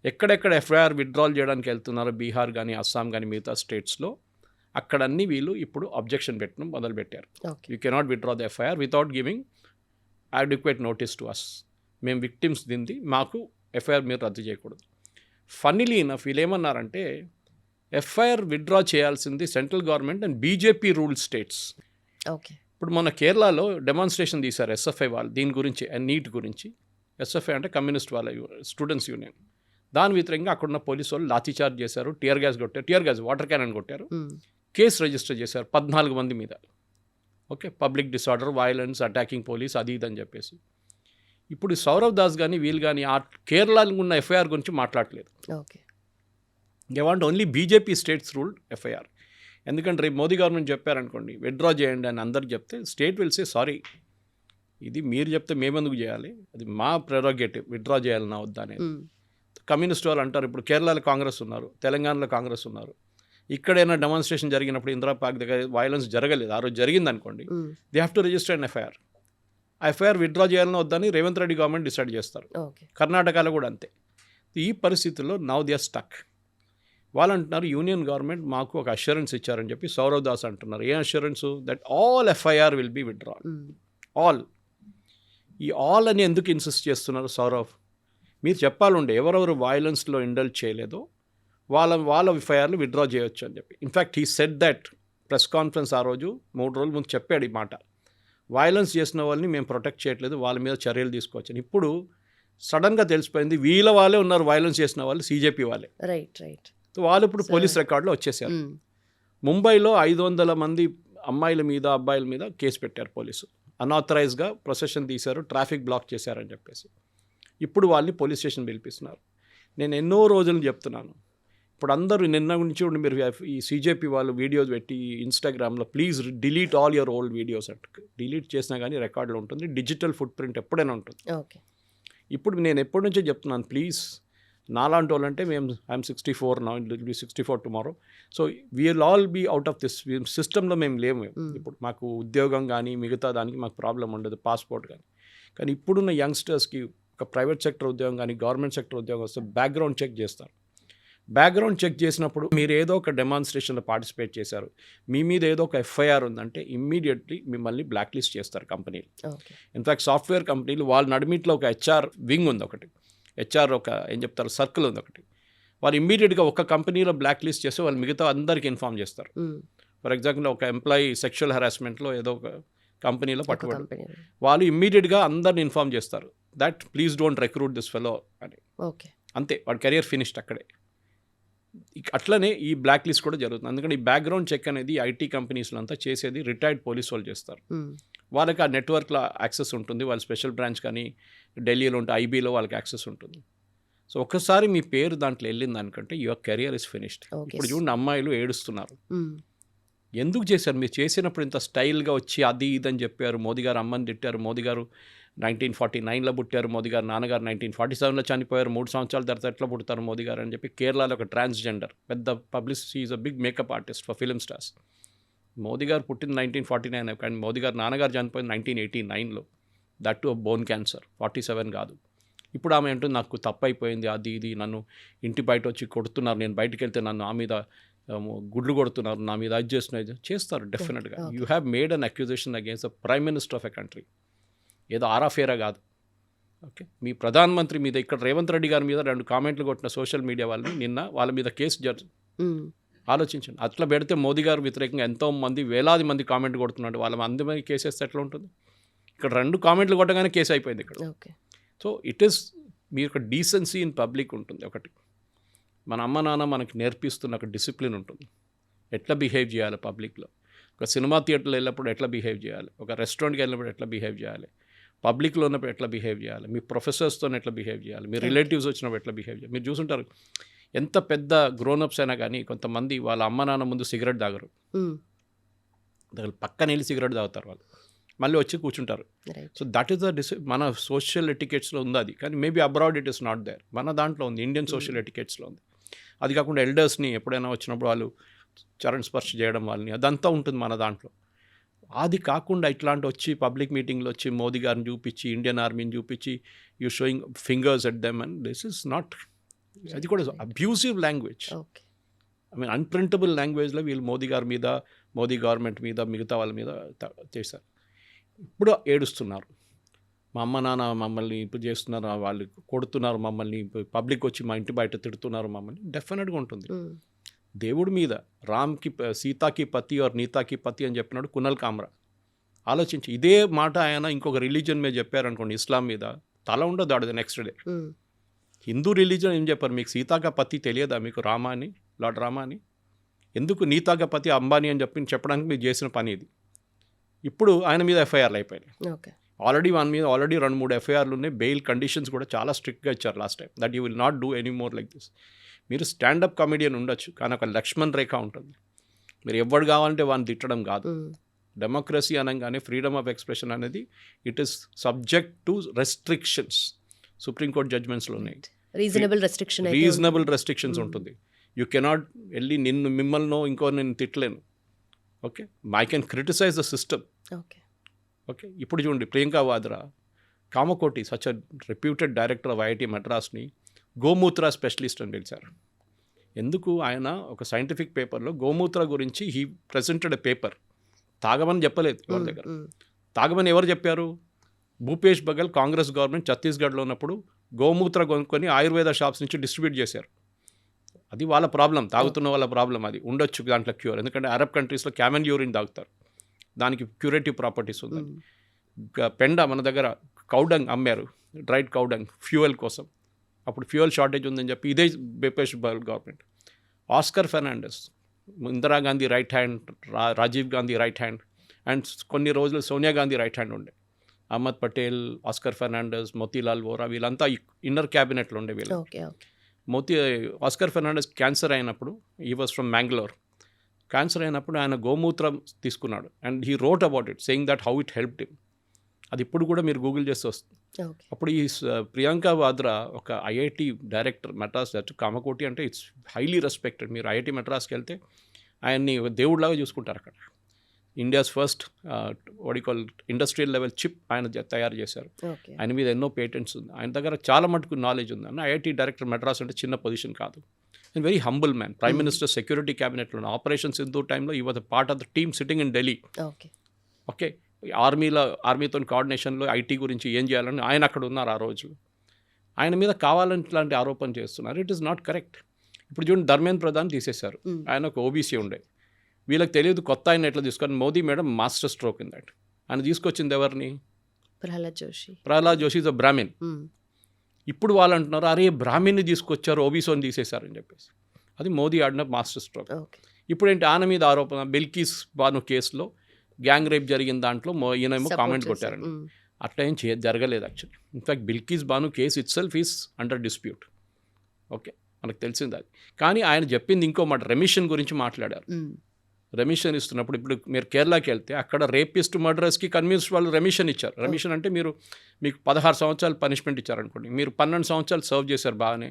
ఎక్కడెక్కడ ఎఫ్ఐఆర్ విత్డ్రాల్ చేయడానికి వెళ్తున్నారో, బీహార్ కానీ అస్సాం కానీ మిగతా స్టేట్స్లో, అక్కడన్నీ వీళ్ళు ఇప్పుడు అబ్జెక్షన్ పెట్టడం మొదలుపెట్టారు. You cannot withdraw the FIR without giving adequate notice to us. మేము విక్టిమ్స్ దింది, మాకు ఎఫ్ఐఆర్ మీరు రద్దు చేయకూడదు. ఫన్నీలీ ఇనఫ్ వీళ్ళు ఏమన్నారంటే, ఎఫ్ఐఆర్ విత్డ్రా చేయాల్సింది central government and BJP rule states. ఇప్పుడు మన కేరళలో డెమాన్స్ట్రేషన్ తీశారు ఎస్ఎఫ్ఐ వాళ్ళు దీని గురించి, నీట్ గురించి. ఎస్ఎఫ్ఐ అంటే కమ్యూనిస్ట్ వాళ్ళ స్టూడెంట్స్ యూనియన్. దాని వ్యతిరేకంగా అక్కడున్న పోలీసు వాళ్ళు లాఠీ చార్జ్ చేశారు, టియర్ గ్యాస్ వాటర్ క్యానన్ కొట్టారు, కేసు రిజిస్టర్ చేశారు 14 మంది మీద. Okay, public disorder, violence, attacking police, అది ఇది అని చెప్పేసి. ఇప్పుడు సౌరవ్ దాస్ కానీ వీళ్ళు కానీ ఆ కేరళలో ఉన్న ఎఫ్ఐఆర్ గురించి మాట్లాడలేదు. They want only BJP states ruled FIR. ఎందుకంటే రేపు మోదీ గవర్నమెంట్ చెప్పారనుకోండి విత్డ్రా చేయండి అని అందరికి చెప్తే, స్టేట్ విల్ సే సారీ, ఇది మీరు చెప్తే మేమెందుకు చేయాలి, అది మా ప్రెరోగేటివ్, విత్డ్రా చేయాలన్నా వద్దా అనేది. కమ్యూనిస్ట్ వాళ్ళు అంటారు, ఇప్పుడు కేరళలో కాంగ్రెస్ ఉన్నారు, తెలంగాణలో కాంగ్రెస్ ఉన్నారు, ఇక్కడైనా డెమాన్స్ట్రేషన్ జరిగినప్పుడు ఇందిరా పార్క్ దగ్గర వైలెన్స్ జరగలేదు, ఆ రోజు జరిగింది అనుకోండి, they have to register an FIR. ఆ ఎఫ్ఐఆర్ విత్డ్రా చేయాలని వద్దని రేవంత్ రెడ్డి గవర్నమెంట్ డిసైడ్ చేస్తారు. కర్ణాటకలో కూడా అంతే. ఈ పరిస్థితుల్లో నౌ దే ఆర్ స్టక్. వాళ్ళు అంటున్నారు యూనియన్ గవర్నమెంట్ మాకు ఒక అష్యూరెన్స్ ఇచ్చారని చెప్పి సౌరవ్ దాస్ అంటున్నారు. ఏ assurance? That all FIR will be withdrawn. All. ఈ ఆల్ అని ఎందుకు ఇన్సిస్ట్ చేస్తున్నారు సౌరవ్? మీరు చెప్పాలండి ఎవరెవరు వైలెన్స్లో ఇండల్జ్ చేయలేదో వాళ్ళ ఎఫ్ఐఆర్లు విత్డ్రా చేయొచ్చు అని చెప్పి. In fact he said that press conference ఆ రోజు 3 రోజుల ముందు చెప్పాడు ఈ మాట. వైలెన్స్ చేసిన వాళ్ళని మేము ప్రొటెక్ట్ చేయట్లేదు, వాళ్ళ మీద చర్యలు తీసుకోవచ్చని. ఇప్పుడు సడన్గా తెలిసిపోయింది వీళ్ళ వాళ్ళే ఉన్నారు వైలెన్స్ చేసిన వాళ్ళు, సీజేపీ వాళ్ళే. రైట్. వాళ్ళు ఇప్పుడు పోలీస్ రికార్డులో వచ్చేసారు. ముంబైలో 500 మంది అమ్మాయిల మీద అబ్బాయిల మీద కేసు పెట్టారు పోలీసు. అన్ఆథరైజ్గా ప్రొసెషన్ తీశారు, ట్రాఫిక్ బ్లాక్ చేశారని చెప్పేసి. ఇప్పుడు వాళ్ళని పోలీస్ స్టేషన్ పిలిపిస్తున్నారు. నేను ఎన్నో రోజులు చెప్తున్నాను, ఇప్పుడు అందరూ నిన్న నుంచి మీరు ఈ సీజేపీ వాళ్ళు వీడియోస్ పెట్టి ఇన్స్టాగ్రామ్లో please delete all your old videos అంటే, డిలీట్ చేసినా కానీ రికార్డులో ఉంటుంది, డిజిటల్ ఫుట్ ప్రింట్ ఎప్పుడైనా ఉంటుంది. ఇప్పుడు నేను ఎప్పటి నుంచో చెప్తున్నాను, ప్లీజ్ నాలాంటి వాళ్ళంటే I'm 64 now, it will be 64 tomorrow. So we'll all be out of this సిస్టంలో మేము లేము. ఇప్పుడు మాకు ఉద్యోగం కానీ మిగతా దానికి మాకు ప్రాబ్లం ఉండదు, పాస్పోర్ట్ కానీ ఇప్పుడున్న యంగ్స్టర్స్కి ఒక ప్రైవేట్ సెక్టర్ ఉద్యోగం కానీ గవర్నమెంట్ సెక్టర్ ఉద్యోగం వస్తే బ్యాక్గ్రౌండ్ చెక్ చేస్తారు. బ్యాక్గ్రౌండ్ చెక్ చేసినప్పుడు మీరు ఏదో ఒక డెమాన్స్ట్రేషన్లో పార్టిసిపేట్ చేశారు, మీ మీద ఏదో ఒక ఎఫ్ఐఆర్ ఉందంటే ఇమ్మీడియట్లీ మిమ్మల్ని బ్లాక్ లిస్ట్ చేస్తారు కంపెనీలు. ఇన్ఫ్యాక్ట్ సాఫ్ట్వేర్ కంపెనీలు వాళ్ళ నడిమిట్లో ఒక హెచ్ఆర్ వింగ్ ఉంది, ఒకటి హెచ్ఆర్ ఒక ఏం చెప్తారు సర్కిల్ ఉంది ఒకటి. వాళ్ళు ఇమ్మీడియట్గా ఒక కంపెనీలో బ్లాక్ లిస్ట్ చేస్తే వాళ్ళు మిగతా అందరికీ ఇన్ఫార్మ్ చేస్తారు. ఫర్ ఎగ్జాంపుల్ ఒక ఎంప్లాయీ సెక్షువల్ హెరాస్మెంట్లో ఏదో ఒక కంపెనీలో పట్టుబడి వాళ్ళు ఇమ్మీడియట్గా అందరిని ఇన్ఫార్మ్ చేస్తారు that please don't recruit this fellow అని. అంతే, వాడి కెరియర్ ఫినిష్డ్ అక్కడే. అట్లనే ఈ బ్లాక్ లిస్ట్ కూడా జరుగుతుంది. ఎందుకంటే ఈ బ్యాక్గ్రౌండ్ చెక్ అనేది ఐటీ కంపెనీస్లో అంతా చేసేది రిటైర్డ్ పోలీస్ వాళ్ళు చేస్తారు. వాళ్ళకి ఆ నెట్వర్క్లో యాక్సెస్ ఉంటుంది. వాళ్ళ స్పెషల్ బ్రాంచ్ కానీ ఢిల్లీలో ఉంటే ఐబీలో వాళ్ళకి యాక్సెస్ ఉంటుంది. సో ఒక్కసారి మీ పేరు దాంట్లో వెళ్ళింది దానికంటే యువర్ కెరియర్ ఇస్ ఫినిష్డ్. ఇప్పుడు చూడండి అమ్మాయిలు ఏడుస్తున్నారు. ఎందుకు చేశారు? మీరు చేసినప్పుడు ఇంత స్టైల్గా వచ్చి అది ఇదని చెప్పారు. మోదీ గారు అమ్మని తిట్టారు. మోదీ గారు 1949లో పుట్టారు. మోదీ గారు నాన్నగారు 1947లో చనిపోయారు. 3 సంవత్సరాల తర్వాత ఎట్లా పుడతారు మోదీ గారు అని చెప్పి కేరళలో ఒక ట్రాన్స్జెండర్ పెద్ద publicity is a big makeup artist for film stars. Modi గారు పుట్టింది 1949 కానీ మోదీ గారు నాన్నగారు చనిపోయింది 1989లో. దట్ టు బోన్ క్యాన్సర్, 47 కాదు. ఇప్పుడు ఆమె అంటుంది నాకు తప్పు అయిపోయింది, అది ఇది నన్ను ఇంటి బయట వచ్చి కొడుతున్నారు, నేను బయటికి వెళ్తే నన్ను ఆ మీద గుడ్లు కొడుతున్నారు, నా మీద అది చేస్తారు డెఫినెట్గా. You have made an accusation against the prime minister of a country. ఏదో ఆరాఫేరా కాదు. ఓకే, మీ ప్రధానమంత్రి మీద ఇక్కడ రేవంత్ రెడ్డి గారి మీద 2 కామెంట్లు కొట్టిన సోషల్ మీడియా వాళ్ళని నిన్న వాళ్ళ మీద కేసు ఆలోచించండి. అట్లా పెడితే మోదీ గారు వ్యతిరేకంగా ఎంతో మంది వేలాది మంది కామెంట్ కొడుతున్నాడు. వాళ్ళ మంది కేసు వేస్తే ఎట్లా ఉంటుంది? ఇక్కడ 2 కామెంట్లు కొట్టగానే కేసు అయిపోయింది ఇక్కడ. సో ఇట్ ఈస్ మీ యొక్క డీసెన్సీ ఇన్ పబ్లిక్ ఉంటుంది. ఒకటి మన అమ్మ నాన్న మనకి నేర్పిస్తున్న ఒక డిసిప్లిన్ ఉంటుంది. ఎట్లా బిహేవ్ చేయాలి పబ్లిక్లో. ఒక సినిమా థియేటర్లో వెళ్ళినప్పుడు ఎట్లా బిహేవ్ చేయాలి, ఒక రెస్టారెంట్కి వెళ్ళినప్పుడు ఎట్లా బిహేవ్ చేయాలి, పబ్లిక్లో ఉన్నప్పుడు ఎట్లా బిహేవ్ చేయాలి, మీ ప్రొఫెసర్స్తో ఎట్లా బిహేవ్ చేయాలి, మీ రిలేటివ్స్ వచ్చినప్పుడు ఎట్లా బిహేవ్ చేయాలి. మీరు చూసుంటారు ఎంత పెద్ద గ్రోనప్స్ అయినా కానీ కొంతమంది వాళ్ళ అమ్మ నాన్న ముందు సిగరెట్ తాగరు. పక్కన వెళ్ళి సిగరెట్ తాగుతారు వాళ్ళు, మళ్ళీ వచ్చి కూర్చుంటారు. సో దట్ ఈస్ ద మన సోషల్ ఎటికెట్స్లో ఉంది అది. కానీ maybe abroad it is not there. మన దాంట్లో ఉంది, ఇండియన్ సోషల్ ఎటికెట్స్లో ఉంది. అది కాకుండా ఎల్డర్స్ని ఎప్పుడైనా వచ్చినప్పుడు వాళ్ళు చరణ్ స్పర్శ చేయడం వాళ్ళని, అదంతా ఉంటుంది మన దాంట్లో. అది కాకుండా ఇట్లాంటి వచ్చి పబ్లిక్ మీటింగ్లో వచ్చి మోదీ గారిని చూపించి ఇండియన్ ఆర్మీని చూపించి you showing fingers at them and this is not, అది కూడా అబ్యూసివ్ లాంగ్వేజ్. ఐ మీన్ అన్ప్రింటబుల్ లాంగ్వేజ్లో వీళ్ళు మోదీ గారి మీద, మోదీ గవర్నమెంట్ మీద, మిగతా వాళ్ళ మీద చేశారు. ఇప్పుడు ఏడుస్తున్నారు, మా అమ్మ నాన్న మమ్మల్ని ఇప్పుడు చేస్తున్నారు, వాళ్ళు కొడుతున్నారు మమ్మల్ని, పబ్లిక్ వచ్చి మా ఇంటి బయట తిడుతున్నారు మమ్మల్ని. డెఫినెట్గా ఉంటుంది. దేవుడి మీద రామ్కి సీతాకి పతి ఆర్ నీతాకి పతి అని చెప్పినాడు కునల్ కామ్రా. ఆలోచించి ఇదే మాట ఆయన ఇంకొక రిలీజన్ మీద చెప్పారనుకోండి, ఇస్లాం మీద, తల ఉండదు ఆడదు నెక్స్ట్ డే. హిందూ రిలీజన్ ఏం చెప్పారు, మీకు సీతాక పతి తెలియదా, మీకు రామా అని, లార్డ్ రామా అని, ఎందుకు నీతాక పతి అంబానీ అని చెప్పడానికి మీరు చేసిన పని ఇది. ఇప్పుడు ఆయన మీద ఎఫ్ఐఆర్లు అయిపోయినాయి. ఆల్రెడీ 2-3 ఎఫ్ఐఆర్లు ఉన్నాయి. బెయిల్ కండిషన్స్ కూడా చాలా స్ట్రిక్ట్గా ఇచ్చారు last time, that you will not do any more like this. మీరు స్టాండప్ కామెడియన్ ఉండొచ్చు, కానీ ఒక లక్ష్మణ్ రేఖ ఉంటుంది. మీరు ఎవరు కావాలంటే వాడిని తిట్టడం కాదు. డెమోక్రసీ అనగానే ఫ్రీడమ్ ఆఫ్ ఎక్స్ప్రెషన్ అనేది it is subject to restrictions. Supreme court జడ్జ్మెంట్స్లో ఉన్నాయి, రీజనబుల్ రెస్ట్రిక్షన్స్ ఉంటుంది. యూ కెనాట్ వెళ్ళి మిమ్మల్ని ఇంకో నేను తిట్టలేను. Okay, I can criticise the system. Okay, ఇప్పుడు చూడండి Priyanka Vadra, Kamakoti such a reputed director of IIT మద్రాస్ని గోమూత్ర స్పెషలిస్ట్ అని పిలిచారు. ఎందుకు? ఆయన ఒక సైంటిఫిక్ పేపర్లో గోమూత్ర గురించి హీ ప్రెజెంటెడ్ ఎ పేపర్. తాగమని చెప్పలేదు ఎవరి దగ్గర. తాగమని ఎవరు చెప్పారు? భూపేష్ బఘెల్ కాంగ్రెస్ గవర్నమెంట్ ఛత్తీస్గఢ్లో ఉన్నప్పుడు గోమూత్ర కొనుక్కొని ఆయుర్వేద షాప్స్ నుంచి డిస్ట్రిబ్యూట్ చేశారు. అది వాళ్ళ ప్రాబ్లం, తాగుతున్న వాళ్ళ ప్రాబ్లం. అది ఉండొచ్చు దాంట్లో క్యూర్, ఎందుకంటే అరబ్ కంట్రీస్లో క్యామెల్ యూరిన్ తాగుతారు, దానికి క్యూరేటివ్ ప్రాపర్టీస్ ఉంది. పెండ మన దగ్గర కౌడంగ్ అమ్మారు, డ్రైడ్ కౌడంగ్ ఫ్యూయల్ కోసం. అప్పుడు ఫ్యూయల్ షార్టేజ్ ఉందని చెప్పి ఇదే Bhupesh Baghel government. Oscar Fernandes, Indira Gandhi right hand, Rajiv Gandhi right hand, and కొన్ని రోజులు సోనియా గాంధీ రైట్ హ్యాండ్ ఉండే. అహ్మద్ పటేల్, ఆస్కర్ ఫెర్నాండెస్, మోతీలాల్ వోరా, వీళ్ళంతా ఇన్నర్ క్యాబినెట్లో ఉండే వీళ్ళు. ఆస్కర్ ఫెర్నాండెస్ క్యాన్సర్ అయినప్పుడు, he was from Mangalore, cancer అయినప్పుడు ఆయన గోమూత్రం తీసుకున్నాడు and he wrote about it saying that how it helped him. అది ఇప్పుడు కూడా మీరు గూగుల్ చేస్తే వస్తుంది. అప్పుడు ఈ ప్రియాంకా వాద్రా ఒక ఐఐటి డైరెక్టర్ మద్రాస్, కామకోటి అంటే ఇట్స్ హైలీ రెస్పెక్టెడ్. మీరు ఐఐటి మద్రాస్కి వెళ్తే ఆయన్ని దేవుడిలాగా చూసుకుంటారు. అక్కడ India's first call industrial level chip ఆయన తయారు చేశారు. ఆయన మీద ఎన్నో పేటెంట్స్ ఉంది, ఆయన దగ్గర చాలా మటుకు నాలెడ్జ్ ఉంది. అన్న ఐఐటి డైరెక్టర్ మద్రాస్ అంటే చిన్న పొజిషన్ కాదు. And very humble man. Prime minister security క్యాబినెట్లో ఆపరేషన్ సింధూర్ టైంలో he was part of the team sitting in Delhi. Okay, ఆర్మీతో కోఆర్డినేషన్లో ఐటీ గురించి ఏం చేయాలని ఆయన అక్కడ ఉన్నారు ఆ రోజు. ఆయన మీద కావాలని ఇట్లాంటి ఆరోపణ చేస్తున్నారు. It is not correct. ఇప్పుడు చూడండి, ధర్మేంద్ర ప్రధాన్ తీసేశారు, ఆయన ఒక ఓబీసీ ఉండే. వీళ్ళకి తెలియదు కొత్త ఆయన ఎట్లా తీసుకొని, Modi madam master stroke in that. ఆయన తీసుకొచ్చింది ఎవరిని? Pralhad Joshi is a Brahmin. ఇప్పుడు వాళ్ళు అంటున్నారు, అరే బ్రాహ్మిన్ని తీసుకొచ్చారు, ఓబీసీని తీసేశారని చెప్పేసి. అది మోదీ ఆడిన మాస్టర్ స్ట్రోక్. ఓకే. ఇప్పుడు ఏంటి ఆయన మీద ఆరోపణ బిల్కిస్ బాను కేసులో గ్యాంగ్ రేప్ జరిగిన దాంట్లో ఈయనేమో కామెంట్ కొట్టారండి. అట్లా ఏం జరగలేదు actually. In fact Bilkis Bano case itself is under dispute. Okay, మనకు తెలిసింది అది. కానీ ఆయన చెప్పింది ఇంకో మాట, రెమిషన్ గురించి మాట్లాడారు. రెమిషన్ ఇస్తున్నప్పుడు ఇప్పుడు మీరు కేరళకి వెళ్తే అక్కడ రేపిస్ట్ మర్డరర్స్కి కన్విన్స్ వాళ్ళు రెమిషన్ ఇచ్చారు. రెమిషన్ అంటే మీకు 16 సంవత్సరాలు పనిష్మెంట్ ఇచ్చారనుకోండి, మీరు 12 సంవత్సరాలు సర్వ్ చేశారు, బాగానే